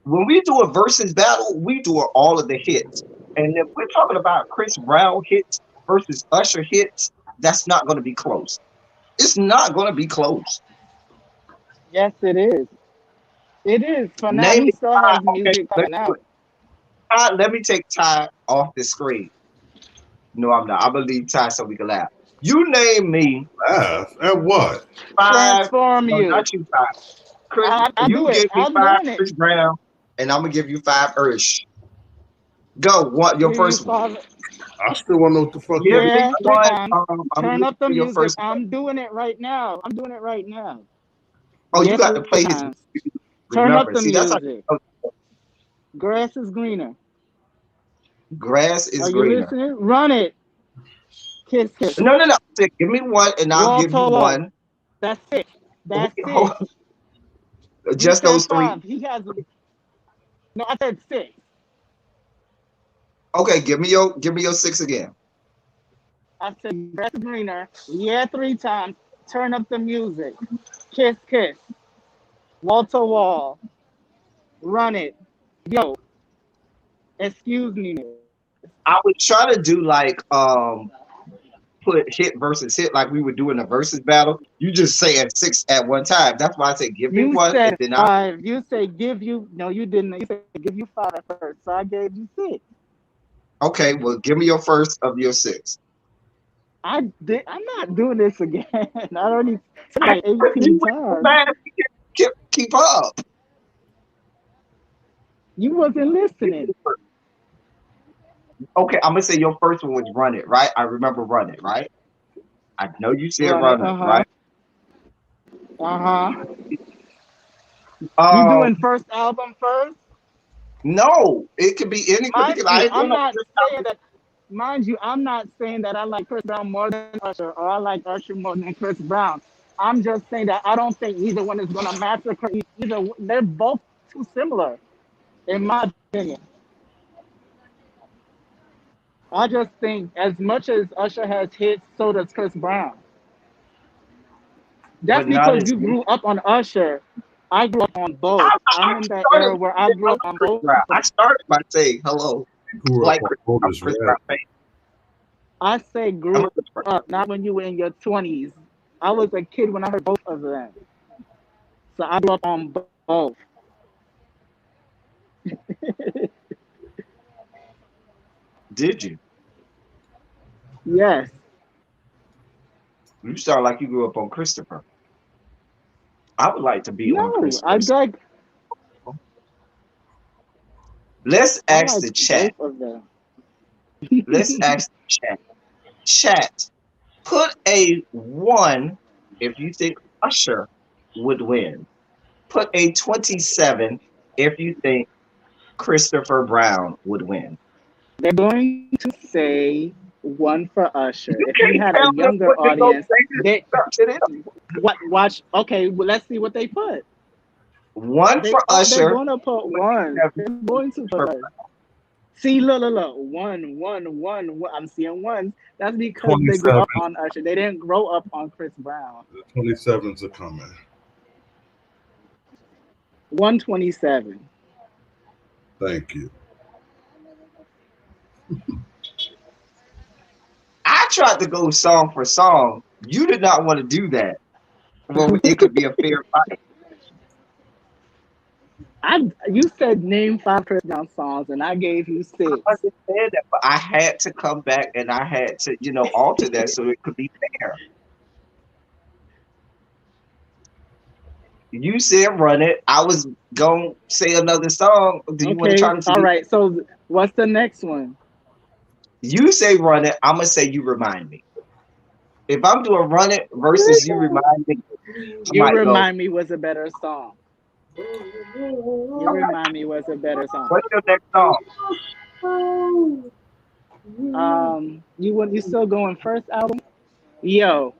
D: When we do a versus battle, we do all of the hits. And if we're talking about Chris Brown hits, versus Usher hits, that's not going to be close. It's not going to be close.
C: Yes, it is. It is. For now,
D: Name
C: he
D: me
C: still
D: five.
C: has
D: Okay,
C: music
D: let's
C: coming
D: do
C: out.
D: it. Let me take Ty off the screen. No, I'm not. I'm gonna leave Ty so we can laugh. You name me
B: Laugh at what?
D: five.
C: Transform
D: No,
C: you.
D: not you, five. Chris,
C: I do
D: you
C: it.
D: give me
C: I'm
D: five
C: doing it.
D: Chris Brown, and I'm gonna give you five Ursh. Go. What? Your
C: Give you
D: first one.
C: five.
B: I still want to know what the fuck
D: Give
B: you.
D: me
C: Yeah, three
D: one.
C: times.
D: I'm
C: Turn
D: looking
C: up the
D: for your
C: music.
D: first one.
C: I'm doing it right now. I'm doing it right now.
D: Oh, you
C: Yeah,
D: got to
C: three
D: play his.
C: times. Turn up
D: Remember,
C: the
D: see, that's how
C: music.
D: you
C: Grass is greener.
D: know, grass is
C: Are you
D: greener.
C: listening? Run it. Kiss, kiss.
D: No, no, no. Say, give me one, and I'll
C: Wall
D: give
C: to
D: you
C: wall.
D: one.
C: That's it. That's
D: Hold
C: it.
D: on.
C: You
D: Just
C: said
D: those three.
C: five. He has. No, I said six.
D: Okay, give me your six again.
C: I said grass is greener. Yeah, three times. Turn up the music. Kiss, kiss. Wall to wall. Run it. Yo, excuse me.
D: I would try to do like put hit versus hit like we would do in a versus battle. You just say at six at one time. That's why I say give me
C: You
D: one, and
C: said
D: then I.
C: five. You say give you. No, you didn't. You said give you five at first. So I gave you six.
D: Okay, well, give me your first of your six.
C: I did. I'm not doing this again. I already said
D: I
C: like
D: you
C: 18
D: went so
C: times.
D: fast, keep up.
C: You wasn't listening.
D: Okay, I'm gonna say your first one was Run It, right? I remember Run It, right? I know you said
C: Run it.
D: Run It,
C: Uh huh.
D: right?
C: Uh huh. You
D: Um,
C: doing first album first?
D: no, it could be any
C: Mind
D: particular. I
C: you,
D: ain't doing
C: I'm
D: no
C: not
D: first
C: saying
D: album.
C: that. Mind you, I'm not saying that I like Chris Brown more than Usher, or I like Usher more than Chris Brown. I'm just saying that I don't think either one is gonna massacre either. They're both too similar, in my opinion. I just think as much as Usher has hits, so does Chris Brown. That's
D: But not
C: because
D: as
C: you grew up on Usher. I grew up on both. I'm
D: I
C: in that
D: started.
C: era where I grew
D: I
C: up
D: love
C: on
D: Chris
C: both
D: Brown.
C: of
D: I
C: them.
D: started by saying hello.
B: You grew up
D: Like
B: on
D: Chris, I'm a
B: Otis
D: Chris Brown
B: Red.
D: fan.
C: I say
D: I'm
C: grew
D: a Chris Brown.
C: up, not when you were in your 20s. I was a kid when I heard both of them. So I grew up on both.
D: Did you?
C: Yes.
D: You sound like you grew up on Christopher. I would like to be on
C: No,
D: Christopher's. Let's
C: I
D: ask
C: like
D: the chat.
C: both of them.
D: Let's ask the chat. Chat, put a one if you think Usher would win. Put a 27 if you think Christopher Brown would win.
C: They're going to say one for Usher.
D: You
C: If you
D: can't
C: had a
D: tell them
C: younger
D: what they're going to
C: audience,
D: say. This
C: they
D: is up to them.
C: what watch okay, well, let's see what they put.
D: One for
C: They're
D: Usher,
C: gonna put one.
D: 27
C: They're going to put
D: for
C: one. See, look, look, look. One. I'm seeing ones. That's because they grew
B: 27.
C: up on Usher. They didn't grow up on Chris Brown.
B: The 27s are coming.
C: 127.
B: Thank you.
D: I tried to go song for song. You did not want to do that. Well, it could be a fair fight.
C: You said name five Chris Brown songs, and I gave you
D: I
C: six.
D: understand that, but I had to come back and I had to, alter that so it could be fair. You said Run It. I was going to say another song. Do you want to
C: Okay,
D: try to
C: all
D: do?
C: right. So what's the next one?
D: You say Run It. I'm going to say You Remind Me. If I'm doing Run It versus You Remind Me, I
C: You
D: might go.
C: Remind Me was a better song. You Remind Me was a better song.
D: What's your next song?
C: You still going first album? Yo,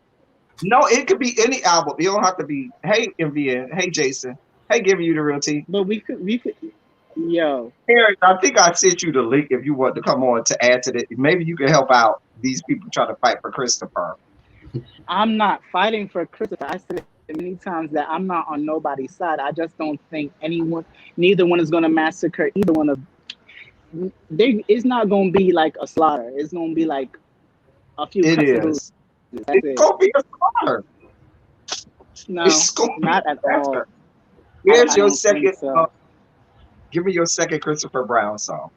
D: No, it could be any album. You don't have to be, hey, MVN. Hey, Jason. Hey, giving you the real tea.
C: but we could. Yo,
D: Aaron, I think I sent you the link if you want to come on to add to that. Maybe you can help out these people trying to fight for Christopher.
C: I'm not fighting for Christopher. I said it many times that I'm not on nobody's side. I just don't think neither one is gonna massacre either one of. It's not gonna be like a slaughter. It's gonna be like a few
D: It
C: cuts of booze.
D: is.
C: That's
D: It's
C: it.
D: gonna be a starter.
C: No,
D: It's gonna be
C: not at
D: a
C: all.
D: starter. Here's
C: I
D: your
C: don't think
D: second.
C: so.
D: Give me your second Christopher Brown song.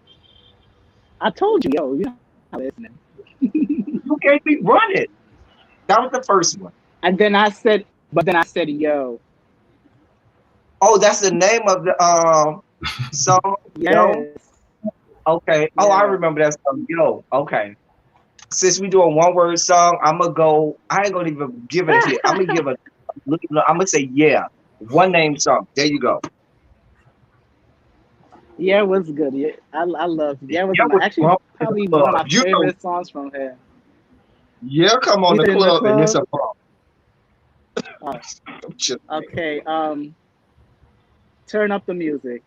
C: I told you, yo, you're not listening.
D: You gave me Run It. That was the first one.
C: And then I said, but then I said, yo,
D: Oh, that's the name of the song. Yo.
C: yes,
D: Okay. Oh, I
C: yeah.
D: remember that song. Yo. Okay. Since we do a one word song, I'm gonna go. I ain't gonna even give it a hit. I'm gonna give a. I'm gonna say yeah. One name song. There you go.
C: Yeah, it was good. Yeah, I love. Yeah, it was
D: Yeah, was
C: actually
D: bump in the
C: probably one of
D: club.
C: my
D: You know,
C: favorite songs from her.
D: yeah, come on
C: You
D: the
C: said in the
D: club and it's
C: club.
D: a bump.
C: Oh,
D: Just
C: okay. Turn up the music.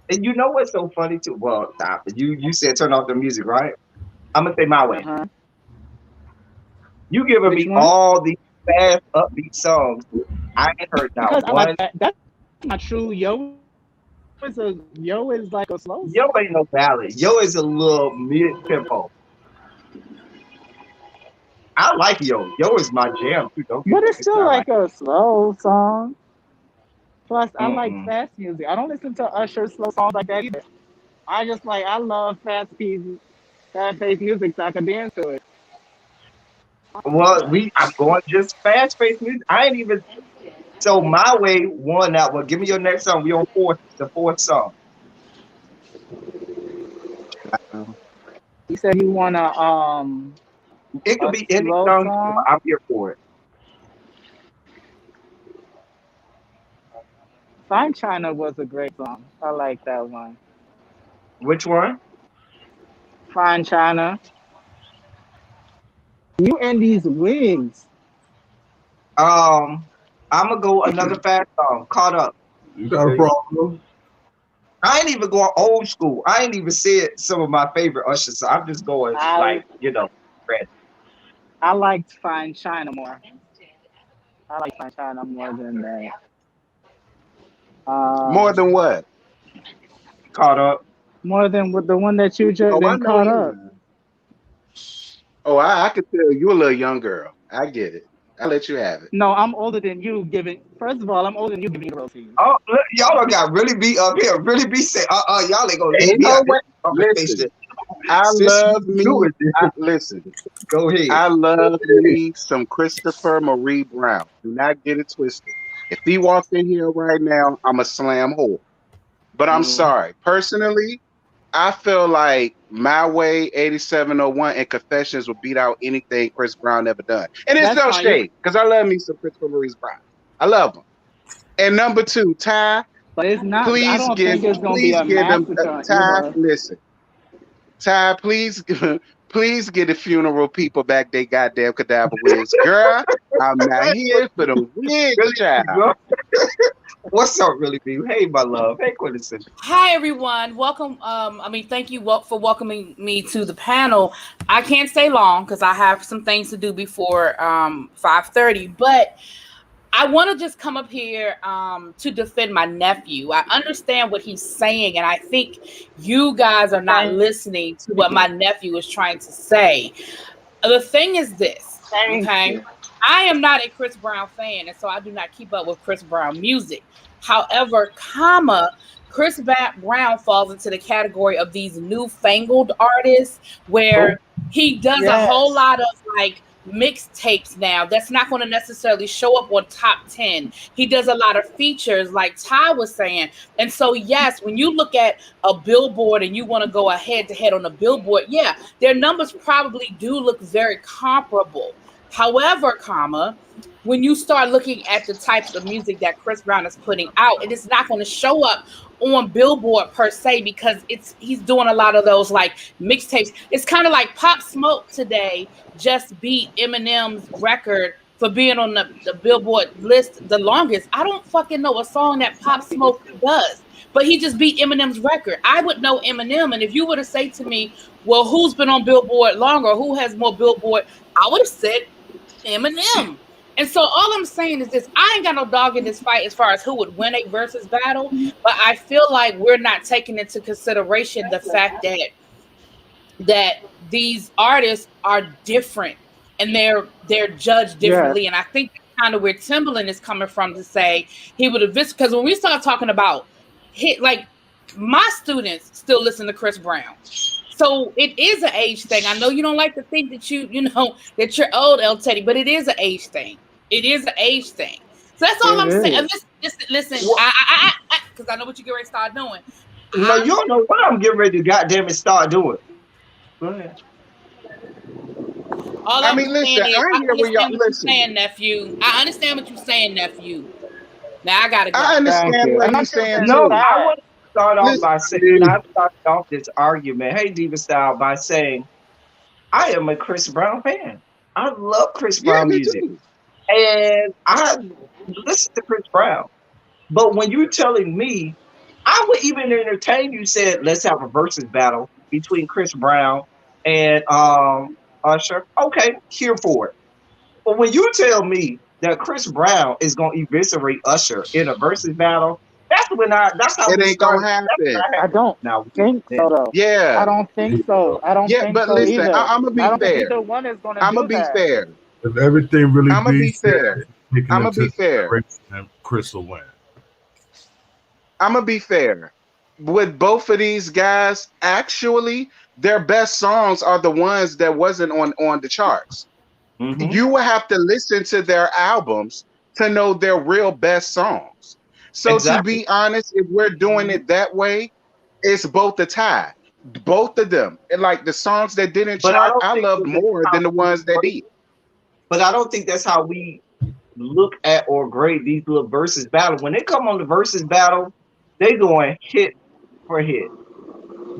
D: and you know what's so funny too? Well, stop. You said turn off the music, right? I'm gonna say my
C: Uh
D: way.
C: huh.
D: You giving
C: Which
D: me
C: one?
D: all these fast upbeat songs. I ain't heard not
C: Because I like
D: one.
C: that. That's not true. Yo is like a slow
D: Yo
C: song,
D: ain't no ballad. Yo is a little mid tempo. I like Yo. Yo is my jam too. Don't get
C: but
D: it
C: it's
D: twisted.
C: still
D: I like.
C: like a slow song. Plus, I like
D: Mm-mm.
C: fast music. I don't listen to Usher slow songs like that either. I love fast paced music so I can dance to it.
D: Well, I'm going just fast paced music. I ain't even so my way won that one. Give me your next song. We on the fourth song.
C: You said you want
D: It could
C: a
D: be any
C: slow
D: song you want.
C: song.
D: I'm here for it.
C: Fine China was a great song. I like that one.
D: Which one?
C: Fine China. You and these wigs.
D: Um, I'm gonna go another fast song. Caught up.
B: You got a problem?
D: I ain't even going old school. I ain't even said some of my favorite Usher. So I'm just going
C: I
D: like red.
C: I liked Fine China more. I like Fine China more than that.
A: More than
C: Um,
A: what?
D: Caught up.
C: more than with the one that you just
A: Oh, I
C: been
A: know
C: caught
A: you,
C: up.
A: man. Oh, I could tell you a little young girl. I get it. I'll let you have it.
C: No, I'm older than you. Giving first of all, I'm older than you giving royalties.
D: Oh, look, y'all done got really beat up here. Really be saying, y'all ain't gonna leave
A: Ain't
D: me
A: no
D: out this
A: way.
D: conversation.
A: Listen, I
D: Since
A: love
D: you
A: me.
D: doing this,
A: Listen,
D: go ahead.
A: I love me some Christopher Marie Brown. Do not get it twisted. If he walked in here right now, I'm a slam whore. But I'm
D: Mm.
A: sorry. Personally, I feel like My Way 8701 and Confessions will beat out anything Chris Brown ever done. And it's
C: That's
A: no
C: fine. You,
A: shade, because I love me some Christopher Maurice Brown. I love him. And number two, Ty,
C: but it's not. I don't think it's gonna be
A: please
C: a
A: give them,
C: massacre
A: Ty,
C: either.
A: listen. Ty, please, please get the funeral people back they goddamn cadaver wigs. Girl, I'm not here for the wigs,
D: Really,
A: child.
D: bro? What's up, really, B? Hey, my love. Hey, Quintessence.
E: Hi everyone, welcome. Thank you for welcoming me to the panel. I can't stay long because I have some things to do before 5:30. But I want to just come up here to defend my nephew. I understand what he's saying, and I think you guys are not
C: Thank,
E: listening to what my nephew is trying to say. The thing is this,
C: thank
E: okay?
C: you.
E: I am not a Chris Brown fan, and so I do not keep up with Chris Brown music. However, Chris Brown falls into the category of these newfangled artists
D: Who?
E: where he does a whole
C: Yes,
E: lot of like mixtapes now that's not going to necessarily show up on top 10. He does a lot of features like Ty was saying. And so yes, when you look at a billboard and you want to go head to head on a billboard, yeah, their numbers probably do look very comparable. However, when you start looking at the types of music that Chris Brown is putting out, it is not going to show up on Billboard per se because he's doing a lot of those like mixtapes. It's kind of like Pop Smoke today just beat Eminem's record for being on the Billboard list the longest. I don't fucking know a song that Pop Smoke does, but he just beat Eminem's record. I would know Eminem, and if you were to say to me, well, who's been on Billboard longer, who has more Billboard, I would have said Eminem. And so all I'm saying is this: I ain't got no dog in this fight as far as who would win a versus battle, but I feel like we're not taking into consideration the fact that that these artists are different and they're judged
C: Yeah.
E: differently. And I think that's kind of where Timbaland is coming from to say he would have because when we start talking about hit, like my students still listen to Chris Brown. So it is an age thing. I know you don't like to think that you know that you're old, El Teddy, but it is an age thing. It is an age thing. So that's all I'm saying. Listen, because I know what you get ready to start doing.
D: No, you don't know what I'm getting ready to goddamn it start doing. Go ahead.
E: All
F: I
E: I'm
F: mean, listen,
E: saying is,
F: I hear where y'all listen.
E: saying, nephew. I understand what you're saying, nephew. Now I gotta go.
F: I understand what you're saying
D: No,
F: too.
D: I want to start off
F: Listen,
D: by saying I started off this argument, hey Diva Style, by saying I am a Chris Brown fan. I love Chris
F: yeah,
D: Brown
F: me
D: music,
F: too.
D: and I listen to Chris Brown. But when you're telling me, I would even entertain you said let's have a versus battle between Chris Brown and Usher. Okay, here for it. But when you tell me that Chris Brown is gonna eviscerate Usher in a versus battle, that's how
F: It
D: we
F: ain't
D: start.
F: gonna happen.
C: I don't
D: Now
C: think so though.
F: Yeah,
C: I don't think so. I don't
F: yeah,
C: think
F: but
C: so
F: listen,
C: either.
F: I'm gonna be
C: I don't think
F: fair.
C: either one is gonna
F: I'm
C: do
F: gonna be
C: that.
F: fair.
B: If everything really
F: I'm gonna be
B: beats
F: fair.
B: taking
F: I'm gonna
B: into
F: be fair.
B: consideration, Chris will win.
F: I'm gonna be fair. With both of these guys, actually, their best songs are the ones that wasn't on the charts.
D: mm-hmm.
F: You will have to listen to their albums to know their real best songs. So to
D: Exactly.
F: be honest, if we're doing it that way, it's both a tie. Both of them. And like the songs that didn't
D: But I
F: chart,
D: don't
F: I
D: think
F: loved
D: that's
F: more
D: how
F: than the ones that did.
D: But I don't think that's how we look at or grade these little versus battle. When they come on the versus battle, they going hit for hit.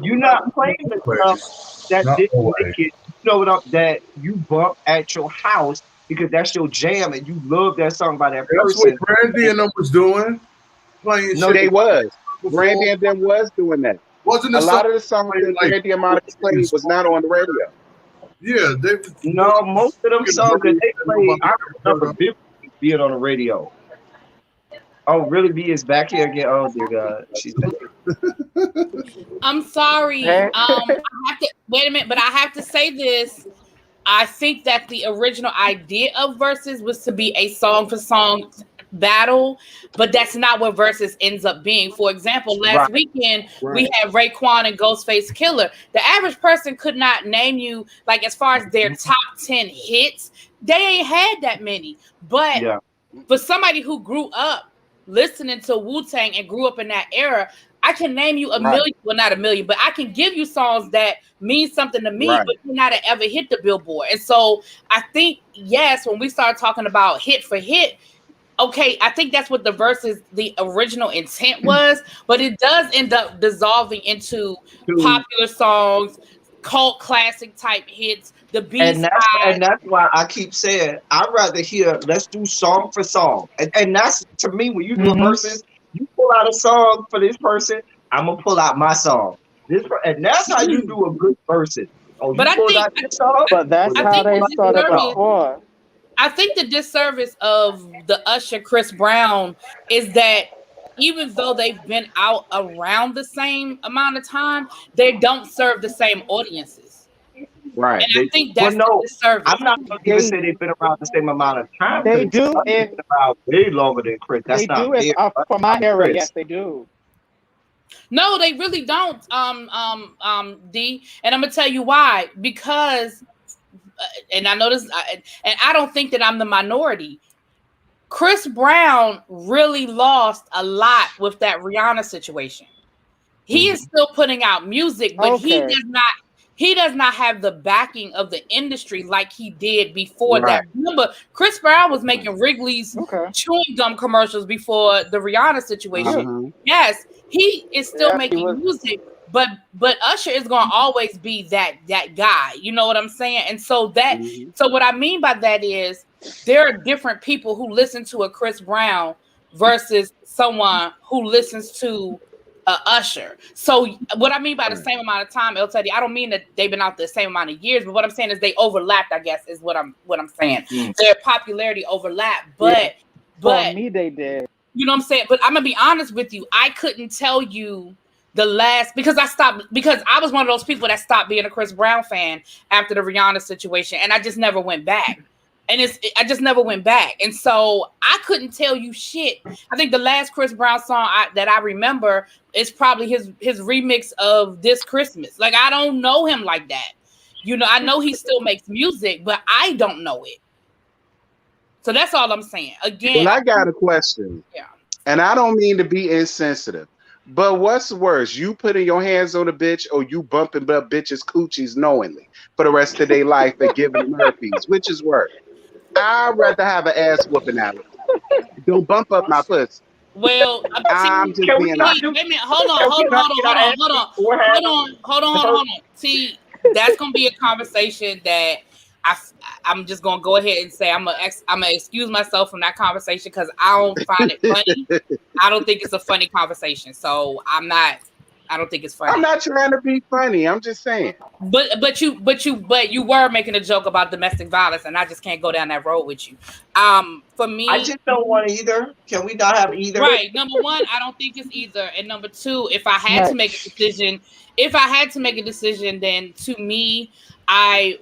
D: You're not playing the stuff that
B: Not
D: didn't
B: always.
D: make it. You know what up that you bump at your house because that's your jam and you love that song by that
B: That's
D: person.
B: what Brandy and them was doing. Playing
D: No,
B: shit
F: They was.
B: before.
F: Brandy and them was doing that.
B: Wasn't
F: A
B: the
F: lot
B: song
F: of the songs
B: played
F: that
B: like
F: Brandy and Monica played was not on the radio.
B: yeah, they
D: no, most of them songs that they play, I remember
B: Nobody
D: Bill being on the radio. Oh, really? B is back here again. Oh dear God, she's back.
E: I'm sorry.
C: Hey.
E: I have to wait a minute, but I have to say this. I think that the original idea of versus was to be a song for song battle, but that's not what versus ends up being. For example, last weekend we had Raekwon and Ghostface Killer. The average person could not name you, like, as far as their top 10 hits, they ain't had that many. But for somebody who grew up listening to Wu-Tang and grew up in that era, I can name you a million, well, not a million, but I can give you songs that mean something to me, but you're not ever hit the Billboard. And so I think, yes, when we start talking about hit for hit, okay, I think that's what the versus, the original intent was, but it does end up dissolving into popular songs, cult classic type hits, the B side.
D: And that's why I keep saying I'd rather hear let's do song for song. And that's, to me, when you do a versus, you pull out a song for this person, I'm gonna pull out my song. And that's how you do a good versus. Oh,
E: but I think
C: that's how they started before.
E: I think the disservice of the Usher Chris Brown is that even though they've been out around the same amount of time, they don't serve the same audiences.
F: Right.
E: And I think that's the disservice.
D: I'm not going to even say they've been around the same amount of time.
C: They do.
D: They've been around way longer than Chris. That's not fair.
C: For my era, yes, they do.
E: No, they really don't, D. And I'm gonna tell you why. Because, and I know this, and I don't think that I'm the minority. Chris Brown really lost a lot with that Rihanna situation. He is still putting out music, but he does not have the backing of the industry like he did before that. Remember, Chris Brown was making Wrigley's chewing gum commercials before the Rihanna situation. Yes, he is still making music, but Usher is going to always be that guy. You know what I'm saying? And so so what I mean by that is there are different people who listen to a Chris Brown versus someone who listens to Usher. So what I mean by the same amount of time, elteddy, I don't mean that they've been out the same amount of years, but what I'm saying is they overlapped, I guess, is what I'm saying. Their popularity overlapped, but
C: for me they did.
E: You know what I'm saying? But I'm gonna be honest with you, I couldn't tell you because I was one of those people that stopped being a Chris Brown fan after the Rihanna situation, and I just never went back. And I just never went back. And so I couldn't tell you shit. I think the last Chris Brown song that I remember is probably his remix of This Christmas. Like, I don't know him like that. You know, I know he still makes music, but I don't know it. So that's all I'm saying. Again,
F: well, I got a question.
E: Yeah.
F: And I don't mean to be insensitive, but what's worse, you putting your hands on a bitch or you bumping up bitches' coochies knowingly for the rest of their life and giving them herpes? Which is worse? I'd rather have an ass whooping out. Don't bump up my pussy.
E: Well,
F: I'm just being honest.
E: wait a minute. Hold on. See, that's gonna be a conversation that I'm just gonna go ahead and say I'm gonna excuse myself from that conversation because I don't find it funny. I don't think it's a funny conversation, so I don't think it's funny.
F: I'm not trying to be funny. I'm just saying.
E: But you were making a joke about domestic violence, and I just can't go down that road with you. For me,
D: I just don't want either. Can we not have either?
E: Right. Number one, I don't think it's either, and number two, if I had to make a decision, then to me, I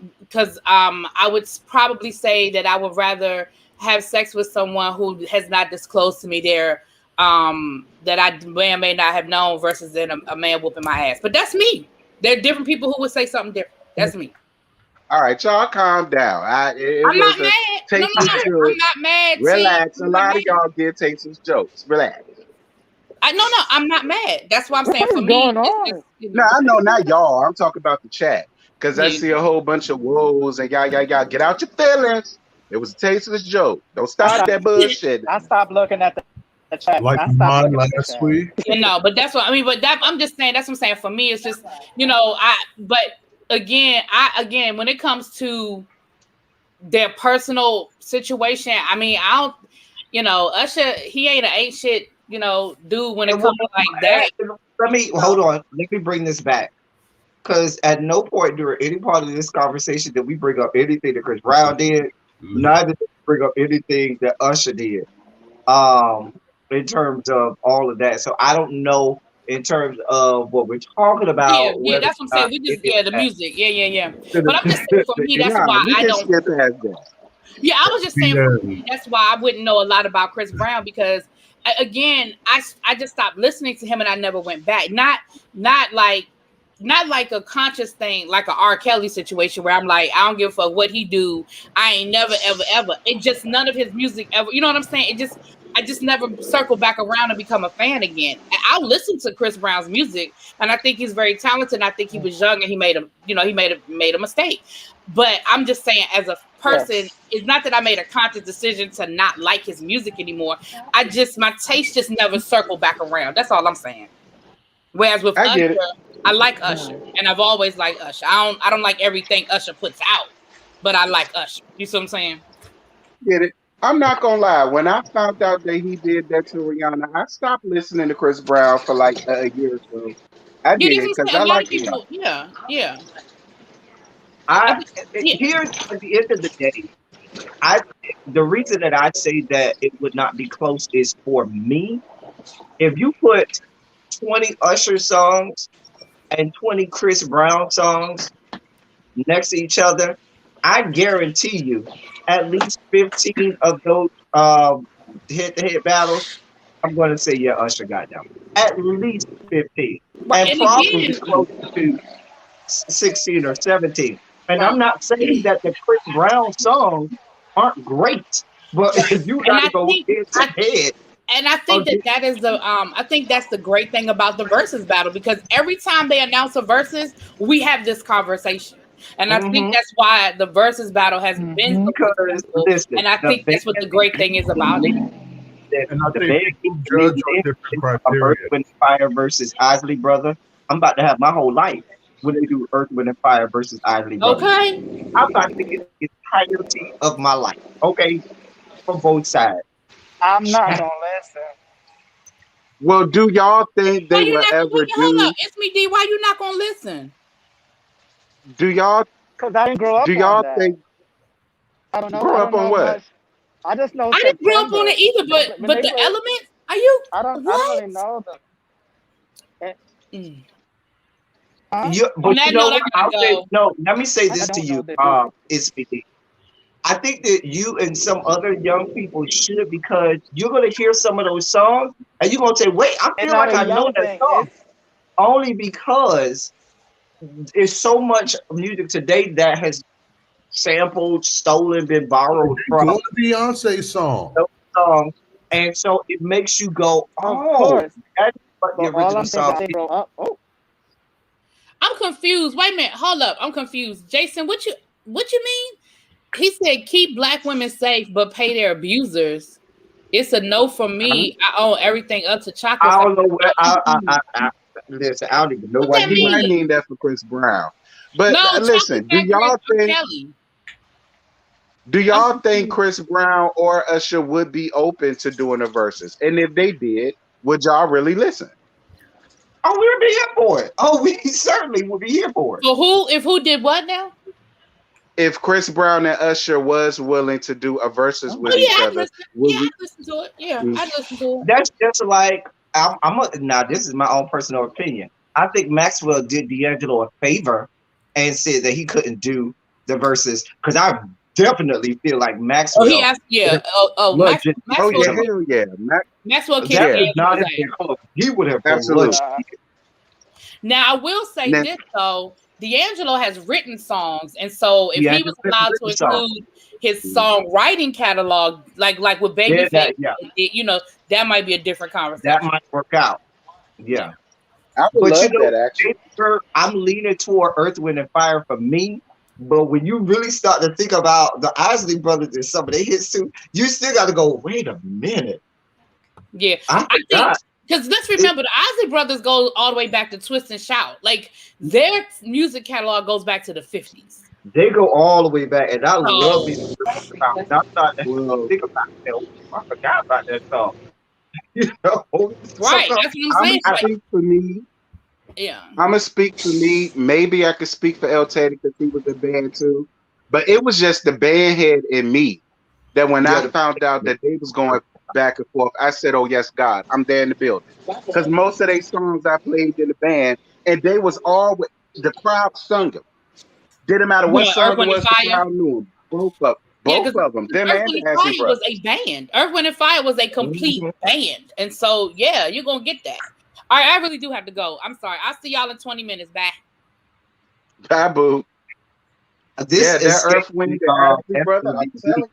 E: would probably say that I would rather have sex with someone who has not disclosed to me their that I may or may not have known versus then a man whooping my ass. But that's me. There are different people who would say something different. That's me.
F: All right, y'all calm down.
E: I'm not mad. No, I'm not mad.
F: Relax. A lot of y'all get Tasteless jokes. Relax.
E: I'm not mad. That's what I'm saying. For me,
F: No, I know not y'all. I'm talking about the chat. Because I see a whole bunch of woes and y'all get out your feelings. It was a tasteless joke. Don't stop that bullshit.
C: I stopped looking at the chat.
B: Like mine last week.
E: But that's what I mean. But I'm just saying. That's what I'm saying. For me, it's just But again, when it comes to their personal situation, I mean, I don't. Usher, he ain't shit. Dude, when it comes to like that.
D: Hold on. Let me bring this back. Because at no point during any part of this conversation did we bring up anything that Chris Brown did. Neither did we bring up anything that Usher did. In terms of all of that. So I don't know in terms of what we're talking about.
E: Yeah, that's what I'm saying. We just the music. Yeah. But I'm just saying for me, that's why I don't. Yeah, I was just saying for me, that's why I wouldn't know a lot about Chris Brown because again, I just stopped listening to him and I never went back. Not like a conscious thing, like a R. Kelly situation where I'm like, I don't give a fuck what he do. I ain't never, ever. It just none of his music ever. You know what I'm saying? I just never circle back around and become a fan again. I'll listen to Chris Brown's music, and I think he's very talented. I think he was young and he made a mistake. But I'm just saying, as a person, it's not that I made a conscious decision to not like his music anymore. My taste just never circled back around. That's all I'm saying. Whereas with Usher, I like Usher, and I've always liked Usher. I don't like everything Usher puts out, but I like Usher. You see what I'm saying?
F: Get it? I'm not gonna lie. When I found out that he did that to Rihanna, I stopped listening to Chris Brown for like a year or so. I did because I like him.
E: Yeah.
D: Here's at the end of the day, the reason that I say that it would not be close is for me. If you put 20 Usher songs and 20 Chris Brown songs next to each other, I guarantee you at least 15 of those head-to-head battles, I'm going to say, yeah, Usher got them. At least 15. And probably close to 16 or 17. And I'm not saying that the Chris Brown songs aren't great, but if you got to go head-to-head.
E: And I think that is I think that's the great thing about the versus battle, because every time they announce a versus, we have this conversation. And I think that's why the versus battle has been so successful. And I think that's what the great thing is about it.
B: And I think people judge on different criteria.
D: Earth, Wind, and Fire versus Isley Brother. I'm about to have my whole life when they do Earth, Wind, and Fire versus Isley Brother.
E: Okay.
D: I'm about to get the entirety of my life. Okay, from both sides.
C: I'm not gonna listen.
F: Well, do y'all think they will ever do?
E: Hold up, it's me, D. Why you not gonna listen?
F: Do y'all?
C: Because I didn't grow up.
F: Do y'all think?
C: I don't know.
F: Grow up on what?
C: I just know.
E: I didn't grow up on it either, but the Elements. Are you?
C: I don't really know them.
E: Mm.
D: But
E: that
D: you know
E: note, I
D: what? I'll
E: gotta
D: say
E: go.
D: no. Let me say
C: I
D: this to
C: don't
D: you,
C: know this.
D: it's me. I think that you and some other young people should, because you're gonna hear some of those songs and you're gonna say, "Wait, I
C: It's
D: feel
C: not
D: like
C: a
D: I know
C: young
D: that
C: thing.
D: song."
C: It's
D: Only because there's so much music today that has sampled, stolen, been borrowed from
B: Doing a Beyonce song.
D: those songs, and so it makes you go,
C: of
D: "Oh,
C: course.
D: that's what the
C: But all
D: original
C: I'm saying is
D: song
C: I
D: is."
C: grow up. Oh,
E: I'm confused. Wait a minute. Hold up. I'm confused. Jason, what you mean? He said keep black women safe, but pay their abusers. It's a no from me. I own everything up to chocolate.
D: I don't know what listen. I don't even know
E: What
D: why
E: that
D: you.
F: He might
E: mean?
F: mean that for Chris Brown. But
E: No, chocolate
F: listen,
E: factory is R. Kelly.
F: do
E: I'm
F: y'all think
E: confused.
F: Chris Brown or Usher would be open to doing a versus? And if they did, would y'all really listen?
D: Oh, we would be here for it. Oh, we certainly would be here for it.
E: So who did what now?
F: If Chris Brown and Usher was willing to do a versus
E: Oh
F: with
E: yeah,
F: each
E: I'd
F: other,
E: listen.
F: would
E: Yeah,
F: we?
E: I'd listen to it. Yeah,
F: Mm.
E: I'd listen to it.
D: That's just like now. This is my own personal opinion. I think Maxwell did D'Angelo a favor and said that he couldn't do the verses, because I definitely feel like
E: Oh, he
D: Maxwell
E: asked. Yeah.
D: would just
F: Oh
E: Maxwell
F: yeah,
D: D'Angelo.
F: hell yeah,
E: Maxwell kicked
D: That
F: yeah,
D: would not
E: D'Angelo's
D: have been
E: ass.
D: close. He would have
F: absolutely.
D: clutched.
E: Now I will say
F: Now,
E: this though, D'Angelo has written songs, and so if he
D: D'Angelo
E: was allowed to
D: written song.
E: include his songwriting catalog, like with
D: Yeah,
E: Babyface,
D: yeah,
E: that might be a different
D: that
E: conversation.
D: might work out. Yeah.
F: I would
D: But you
F: love
D: know,
F: that actually.
D: I'm leaning toward Earth, Wind, and Fire for me. But when you really start to think about the Isley Brothers and some of their hits too, you still got to go, wait a minute.
E: Yeah,
D: I
E: I think
D: forgot.
E: because let's remember the Isley Brothers go all the way back to Twist and Shout. Like their music catalog goes back to the 50s.
D: They go all the way back, and I love me
E: So
D: about. And I started to
F: Well,
D: think about it. I forgot about that song. You know, so
E: right, that's what I'm
F: I'm
E: saying.
F: gonna
D: I,
E: Like,
F: speak for me.
E: yeah,
F: I'm gonna speak for me. Maybe I could speak for elteddy because he was in band too. But it was just the band head in me that when I
D: yeah,
F: found out that they was going back and forth, I said, "Oh yes, God, I'm there in the building." Because most of their songs I played in the band, and they was all with the crowd sung them. Didn't matter what
E: what Earth,
F: song it
E: Wind and
F: was, the
E: Fire.
F: crowd knew them.
E: Yeah,
F: Both
E: because
F: of them, them
E: Earth,
F: and
E: Wind,
F: the
E: and
F: Ashley
E: Fire was
F: brothers.
E: a band. Earth, Wind, and Fire was a complete band. And so, yeah, you're going to get that. All right, I really do have to go. I'm sorry. I'll see y'all in 20 minutes. Bye.
F: Babu.
D: this
F: Yeah, that
D: is
F: Earth, Wind, and Ashley brother. I'm telling you,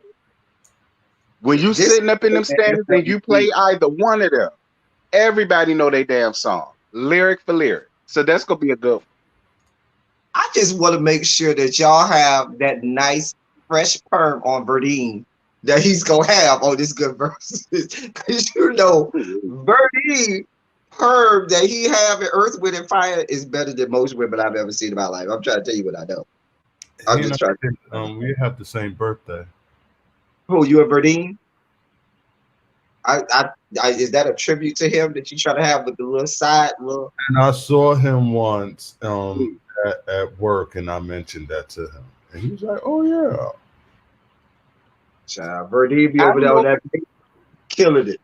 F: when you
D: this
F: sitting up in them stands and you play either one of them, everybody know they damn song, lyric for lyric. So that's gonna be a good one.
D: I just want to make sure that y'all have that nice fresh perm on Verdine that he's gonna have on this good verses. Because Verdine perm that he have in Earth, Wind, and Fire is better than most women I've ever seen in my life. I'm trying to tell you what I know. I'm just trying to.
B: We have the same birthday.
D: Who, you and Verdine? Is that a tribute to him that you try to have with the little side little?
B: And I saw him once at work, and I mentioned that to him, and he was like, "Oh yeah."
D: Child, Verdine be
F: I
D: over
F: don't
D: there on
F: know.
D: that killing it.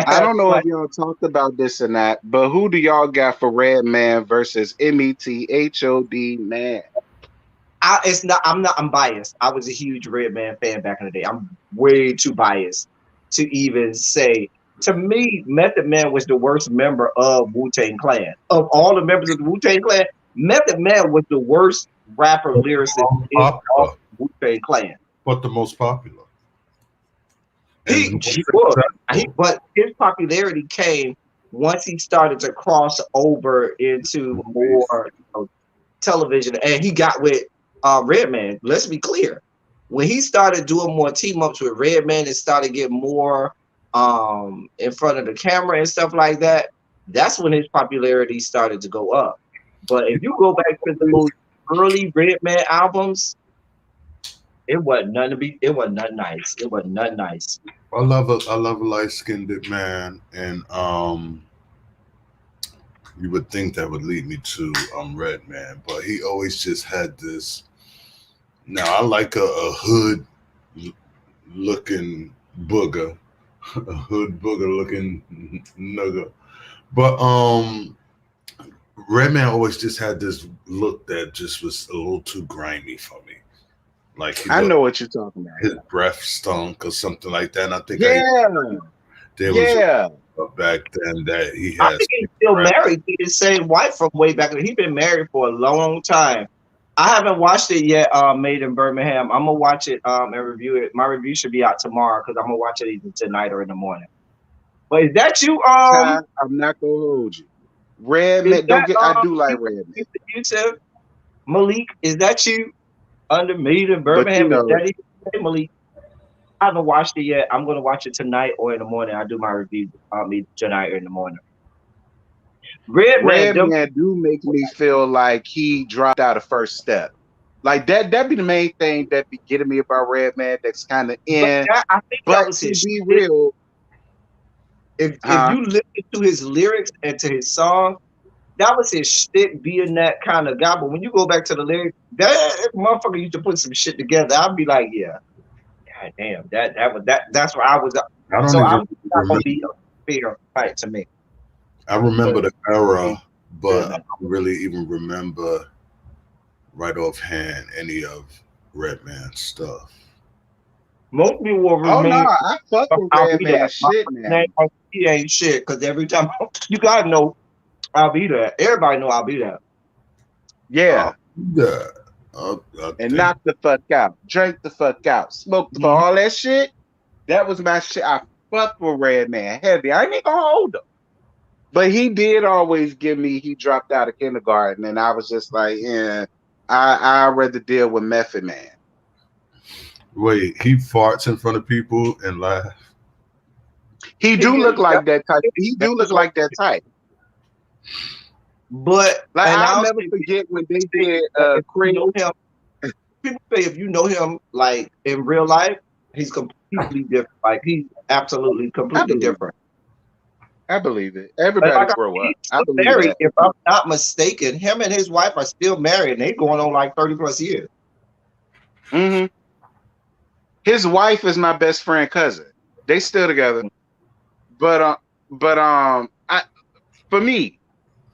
F: I don't know if y'all talked about this or not, but who do y'all got for Red Man versus METHOD Man?
D: I'm biased. I was a huge Redman fan back in the day. I'm way too biased to even say. To me, Method Man was the worst member of Wu-Tang Clan. Of all the members of the Wu-Tang Clan, Method Man was the worst rapper lyricist in all Wu-Tang Clan.
B: But the most popular.
D: He was. But his popularity came once he started to cross over into more television, and he got with Redman. Let's be clear, when he started doing more team ups with Redman and started getting more in front of the camera and stuff like that, that's when his popularity started to go up. But if you go back to the most early Redman albums, it wasn't nothing nice. It wasn't nothing nice.
B: I love a light-skinned man, and you would think that would lead me to Redman, but he always just had this. Now I like a hood looking booger, a hood booger looking nugger, but Redman always just had this look that just was a little too grimy for me. Like he
F: I
B: looked,
F: know what you're talking about.
B: his breath stunk or something like that. And I think there was back then that he
D: I
B: had.
D: think he's still married to his same wife from way back then. He's been married for a long time. I haven't watched it yet, Made in Birmingham. I'm gonna watch it and review it. My review should be out tomorrow because I'm gonna watch it either tonight or in the morning. But is that you?
F: I'm not gonna hold you. Redman, don't get. I do like Redman.
D: You said Malik, is that you? Under Made in Birmingham,
F: But,
D: is that it? Hey, Malik, I haven't watched it yet. I'm gonna watch it tonight or in the morning. I do my review tonight or in the morning.
F: Redman do make me feel like he dropped out of First Step. Like that be the main thing that be getting me about Redman. That's kind of in.
D: I think that was
F: to
D: his
F: be
D: shit.
F: real,
D: if you listen to his lyrics and to his song, that was his shit. Being that kind of guy, but when you go back to the lyrics, that motherfucker used to put some shit together. I'd be like, yeah, god damn, that's where I was. So I'm not gonna be a fair fight to me.
B: I remember the era, but I don't really even remember right offhand any of Redman's stuff.
D: Most people will
F: oh no, I fuck with Redman shit now.
D: He ain't shit because every time you gotta know I'll be there. Everybody know I'll be there.
F: Yeah. And knock the fuck out, drink the fuck out, smoke the fuck, all that shit. That was my shit. I fuck with Redman heavy. I ain't gonna hold him. But he did always give me, he dropped out of kindergarten, and I was just like, yeah, I'd rather deal with Method Man.
B: Wait, he farts in front of people and laugh?
F: He do look like that type. He do look like that type.
D: But
F: like I'll never forget when they did
D: people say if you know him like in real life, he's completely different. Like he's absolutely completely different.
F: I believe it. Everybody grow up. I believe that.
D: If I'm not mistaken, him and his wife are still married, and they going on like 30+ years.
F: Mm-hmm. His wife is my best friend cousin. They still together. But for me,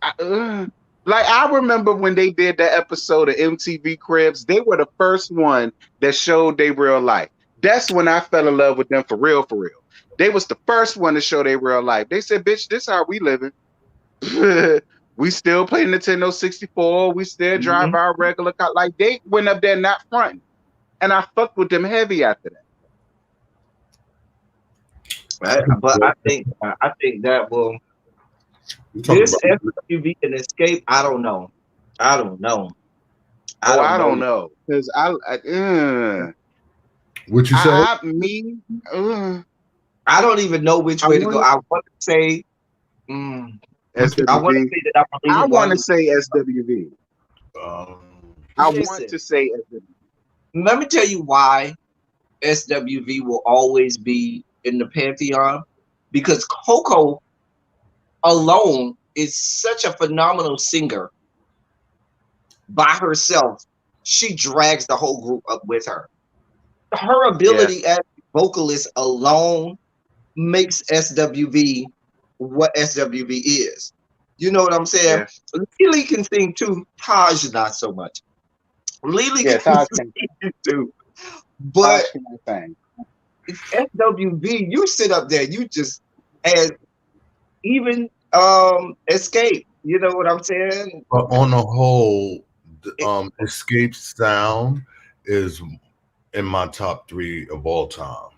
F: I remember when they did that episode of MTV Cribs, they were the first one that showed their real life. That's when I fell in love with them for real, for real. They was the first one to show their real life. They said, bitch, this how we living. We still play Nintendo 64. We still drive our regular car. Like they went up there not fronting. And I fucked with them heavy after that.
D: Right? But I think that will this SWV and Escape, I don't know. I don't know.
F: I don't know. Because
B: what you say?
D: I don't even know which way to go. I want to say
F: SWV.
D: I want to say that
F: I want to say SWV. I want to say SWV.
D: Let me tell you why SWV will always be in the pantheon, because Coco alone is such a phenomenal singer by herself. She drags the whole group up with her. Her ability as a vocalist alone makes SWV what SWV is. You know what I'm saying? Yeah. Lily can sing too. Taj not so much. Lily can sing too. But it's SWV. You sit up there, you just and even Escape. You know what I'm saying?
B: But on the whole, Escape sound is in my top 3 of all time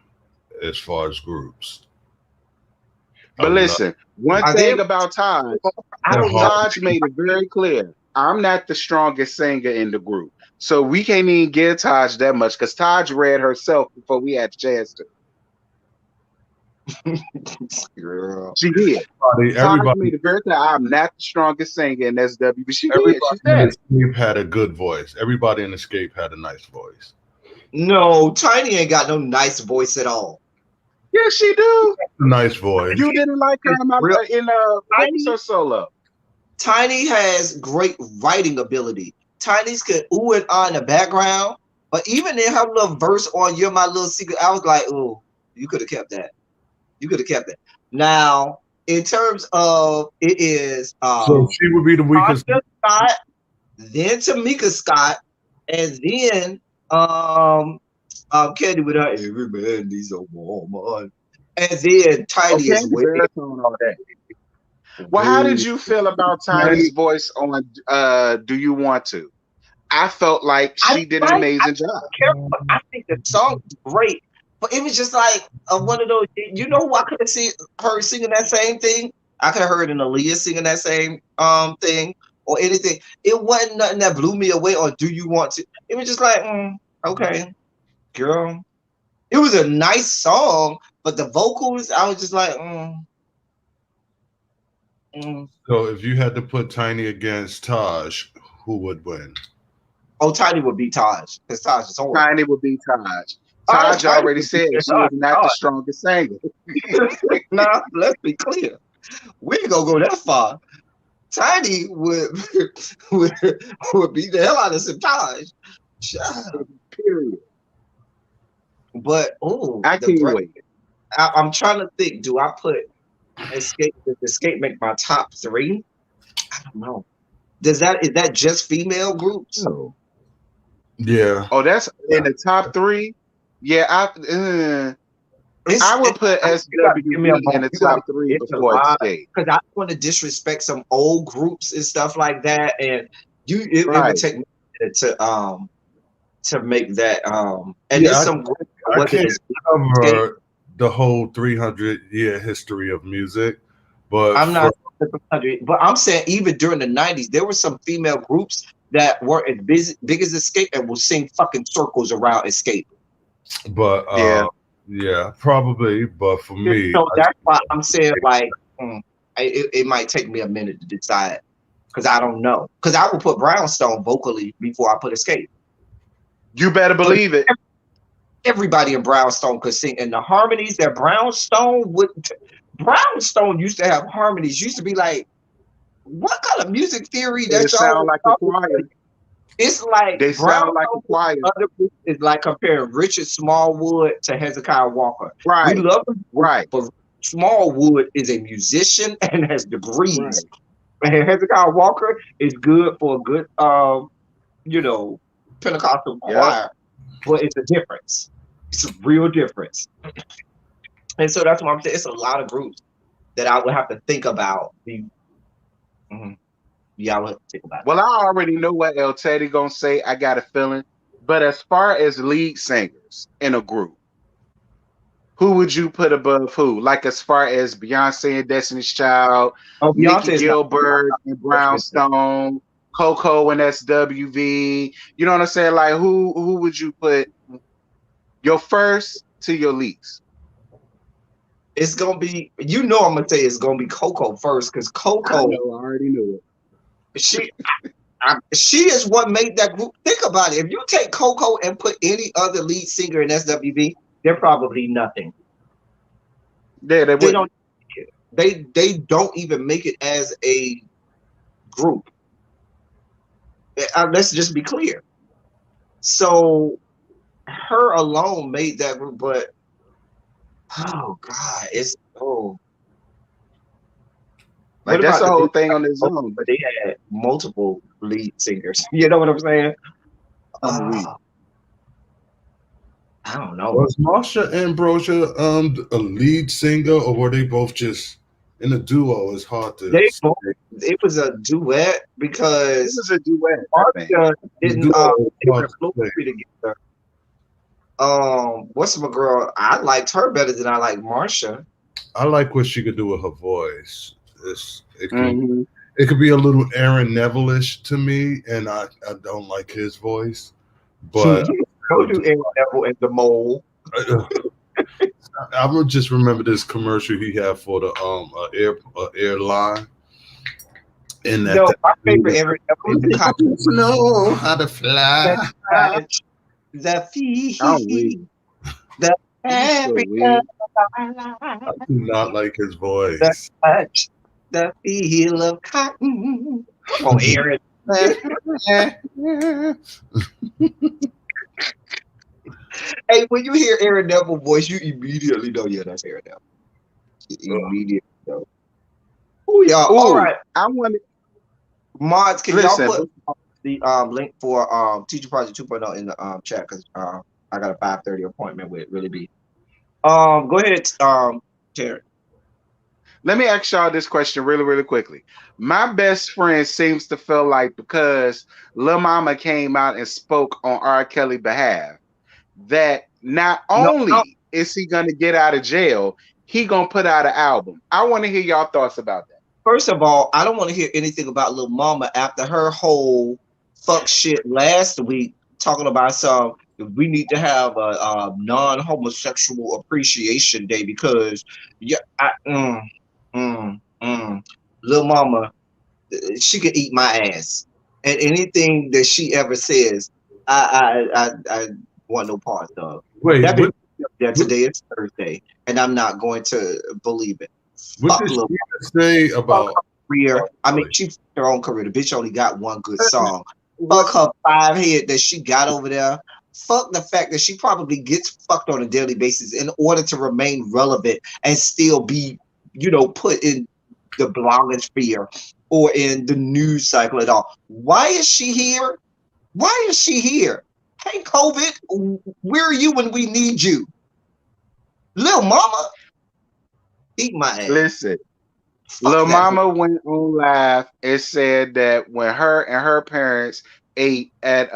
B: as far as groups.
F: But listen, one thing about Taj, Taj made it very clear. I'm not the strongest singer in the group. So we can't even give Taj that much because Taj read herself before we had a chance to. She did. Taj made it very clear, I'm not the strongest singer in SW, but she did. She said
B: Escape had a good voice. Everybody in Escape had a nice voice.
D: No, Tiny ain't got no nice voice at all.
F: Yes, she do.
B: Nice voice.
F: You didn't like her in Tiny Solo.
D: Tiny has great writing ability. Tiny's could ooh and ah in the background, but even in her little verse on "You're My Little Secret," I was like, "Oh, you could have kept that. You could have kept that." Now, in terms of it is
B: So she would be the weakest.
D: Tasha Scott, then Tamika Scott, and then Candy with her every man needs a woman. And then Tiny
F: Okay,
D: is way.
F: baritone all that. Well, how did you feel about Tiny's voice on Do You Want To? I felt like she did an amazing job.
D: I think the song is great, but it was just like one of those. You know who I could have seen her singing that same thing? I could have heard an Aaliyah singing that same thing or anything. It wasn't nothing that blew me away. Or Do You Want To? It was just like, okay, girl. It was a nice song, but the vocals, I was just like,
B: So if you had to put Tiny against Taj, who would win?
D: Oh, Tiny would be Taj, because Taj is horrible.
F: Tiny would be Taj. Taj already said she is not the strongest singer.
D: Nah, let's be clear. We ain't gonna go that far. Tiny would beat the hell out of some Taj.
F: Period.
D: But
F: I can't wait.
D: I'm trying to think. Do I put Escape? Does Escape make my top 3? I don't know. Is that just female groups?
F: No.
B: Yeah.
F: Oh, that's in the top 3. Yeah, I would put SWV in the top 3 before Escape.
D: Because I want to disrespect some old groups and stuff like that, and it would take me to make that. And there's some.
B: I can't cover the whole 300-year history of music, but
D: I'm not. But I'm saying even during the 90s, there were some female groups that weren't as big as Escape and will sing fucking circles around Escape.
B: But yeah, probably. But for me,
D: so that's why I'm saying like it might take me a minute to decide because I don't know. Because I would put Brownstone vocally before I put Escape.
F: You better believe it.
D: Everybody in Brownstone could sing, and the harmonies that Brownstone used to have harmonies. Used to be like, what kind of music theory that
F: sound like a choir?
D: It's like
F: they sound like a choir.
D: It's like comparing Richard Smallwood to Hezekiah Walker.
F: Right.
D: We love him,
F: right.
D: But Smallwood is a musician and has degrees. Right. And Hezekiah Walker is good for a good, Pentecostal choir. But it's a difference. It's a real difference. And so that's what I'm saying. It's a lot of groups that I would have to think about. Yeah, I would have to think about.
F: Well, I already know what El Teddy gonna say. I got a feeling. But as far as lead singers in a group, who would you put above who? Like as far as Beyonce and Destiny's Child, Nikki Gilbert and Brownstone, Coco and SWV. You know what I'm saying? Like who would you put your first to your least?
D: It's gonna be, I'm gonna say it's gonna be Coco first because Coco.
F: I already knew it.
D: She is what made that group. Think about it. If you take Coco and put any other lead singer in SWV, they're probably nothing.
F: Yeah, they
D: don't. They don't even make it as a group. Let's just be clear. So her alone made that group, but oh god,
F: like that's the whole thing on this own.
D: But they had multiple lead singers. You know what I'm saying? I don't know.
B: Was Marsha Ambrosia a lead singer, or were they both just in a duo? It's hard to.
D: It was a duet because
F: this is a duet.
D: Marsha didn't. They were together. What's my girl? I liked her better than I like Marsha.
B: I like what she could do with her voice. It could be a little Aaron Neville-ish to me, and I don't like his voice. But
D: go do Aaron Neville and the Mole.
B: I would just remember this commercial he had for the airline. And
D: my favorite Aaron Neville is the cop.
B: Know how to fly.
D: The fee. The
B: I do not like his voice.
D: The touch. The feel of cotton. Come on, Aaron. Hey, when you hear Aaron Neville voice, you immediately know, yeah, that's Aaron Neville. You immediately know. Ooh, y'all. All
F: Ooh,
D: right,
F: I want to
D: mods, can y'all
F: listen.
D: put the link for Teacher Project 2.0 in the chat because I got a 5:30 appointment with Really B. Go ahead, Terry.
F: Let me ask y'all this question really, really quickly. My best friend seems to feel like because Lil Mama came out and spoke on R. Kelly's behalf, that not
D: No, no.
F: only is he gonna get out of jail, he gonna put out an album. I want to hear y'all thoughts about that.
D: First of all, I don't want to hear anything about Lil Mama after her whole fuck shit last week talking about some. We need to have a non-homosexual appreciation day because yeah, Lil Mama, she could eat my ass, and anything that she ever says, I want no parts of.
B: Wait,
D: That
B: what?
D: that today is Thursday, and I'm not going to believe it.
B: What
D: Fuck
B: did
D: Lil
B: she say about?
D: career. I mean, she fucked her own career. The bitch only got one good song. Fuck her 5 head that she got over there. Fuck the fact that she probably gets fucked on a daily basis in order to remain relevant and still be, put in the blogosphere or in the news cycle at all. Why is she here? Why is she here? Hey, COVID, where are you when we need you? Lil Mama, eat my ass.
F: Listen,
D: Fuck
F: Lil
D: that.
F: Mama went on live and said that when her and her parents ate at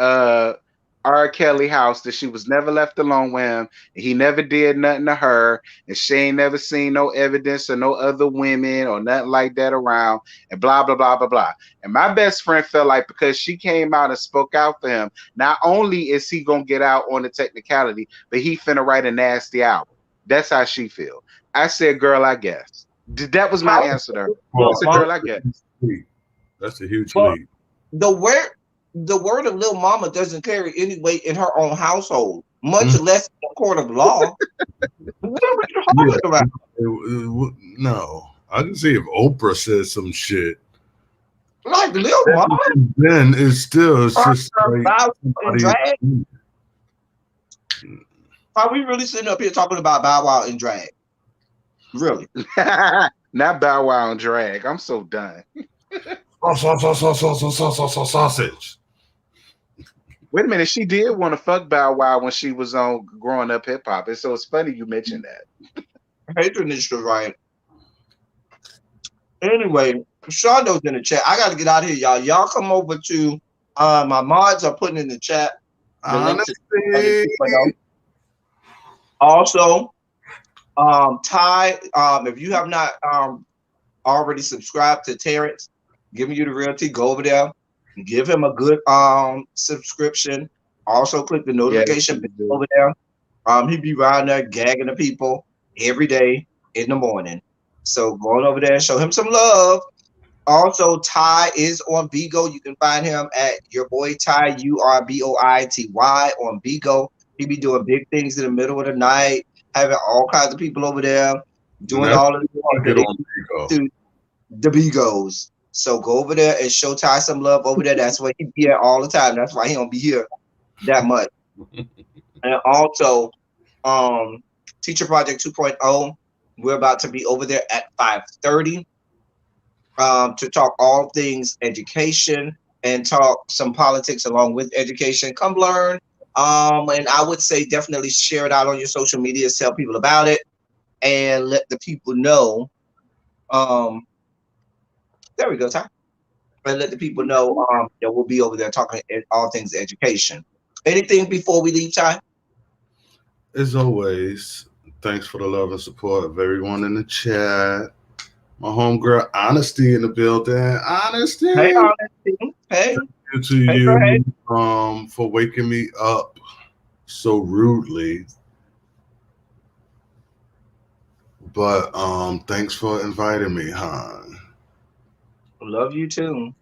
F: R. Kelly house, that she was never left alone with him, and he never did nothing to her, and she ain't never seen no evidence of no other women or nothing like that around, and blah blah blah blah blah. And my best friend felt like because she came out and spoke out for him, not only is he gonna get out on the technicality, but he finna write a nasty album. That's how she feel. I said, girl, I guess. That was my answer to her. I
D: Lil
F: said,
D: Mama,
F: girl, I guess.
B: That's a huge
D: but
B: lead.
D: the word of Lil Mama doesn't carry any weight in her own household, much less in the court of law. What are we talking about?
B: No, I can see if Oprah says some shit.
D: Like Lil Mama?
B: Then it's just like
D: Bow Wow and drag?
B: somebody-
D: Are we really sitting up here talking about Bow Wow and drag? Really?
F: Not Bow Wow and drag. I'm so done.
B: sausage.
F: Wait a minute. She did want to fuck Bow Wow when she was on Growing Up Hip Hop. And so it's funny you mentioned that.
D: Patronage to right. Anyway, Shondo's in the chat. I got to get out of here, y'all. Y'all come over to my mods are putting in the chat the link to
B: Honestly,
D: 2.0. Also, Ty, if you have not already subscribed to Terrence, giving you the realty, go over there, give him a good subscription. Also, click the notification bell over there. He be around there gagging the people every day in the morning. So go on over there and show him some love. Also, Ty is on Bigo. You can find him at your boy Ty, URBOITY on Bigo. He be doing big things in the middle of the night, having all kinds of people over there doing all of the Bigos. So go over there and show Ty some love over there. That's where he be at all the time. That's why he don't be here that much. And also, Teacher Project 2.0, we're about to be over there at 5:30 to talk all things education and talk some politics along with education. Come learn. And I would say definitely share it out on your social media, tell people about it, and let the people know. There we go, Ty. And let the people know that we'll be over there talking all things education. Anything before we leave, Ty?
B: as always, thanks for the love and support of everyone in the chat. My homegirl Honesty in the building. Honesty.
D: Hey, Honesty. Hey.
B: Thank you to you for waking me up so rudely. But thanks for inviting me, hon.
D: Love you too.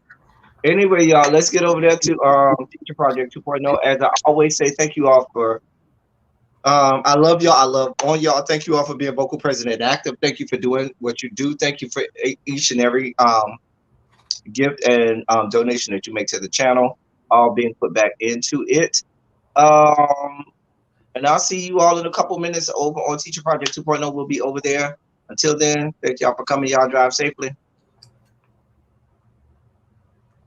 D: Anyway, y'all, let's get over there to Teacher Project 2.0. As I always say, thank you all for I love y'all. I love on y'all. Thank you all for being vocal, present, and active. Thank you for doing what you do. Thank you for each and every gift and donation that you make to the channel, all being put back into it. And I'll see you all in a couple minutes over on Teacher Project 2.0. We'll be over there. Until then, thank y'all for coming. Y'all drive safely.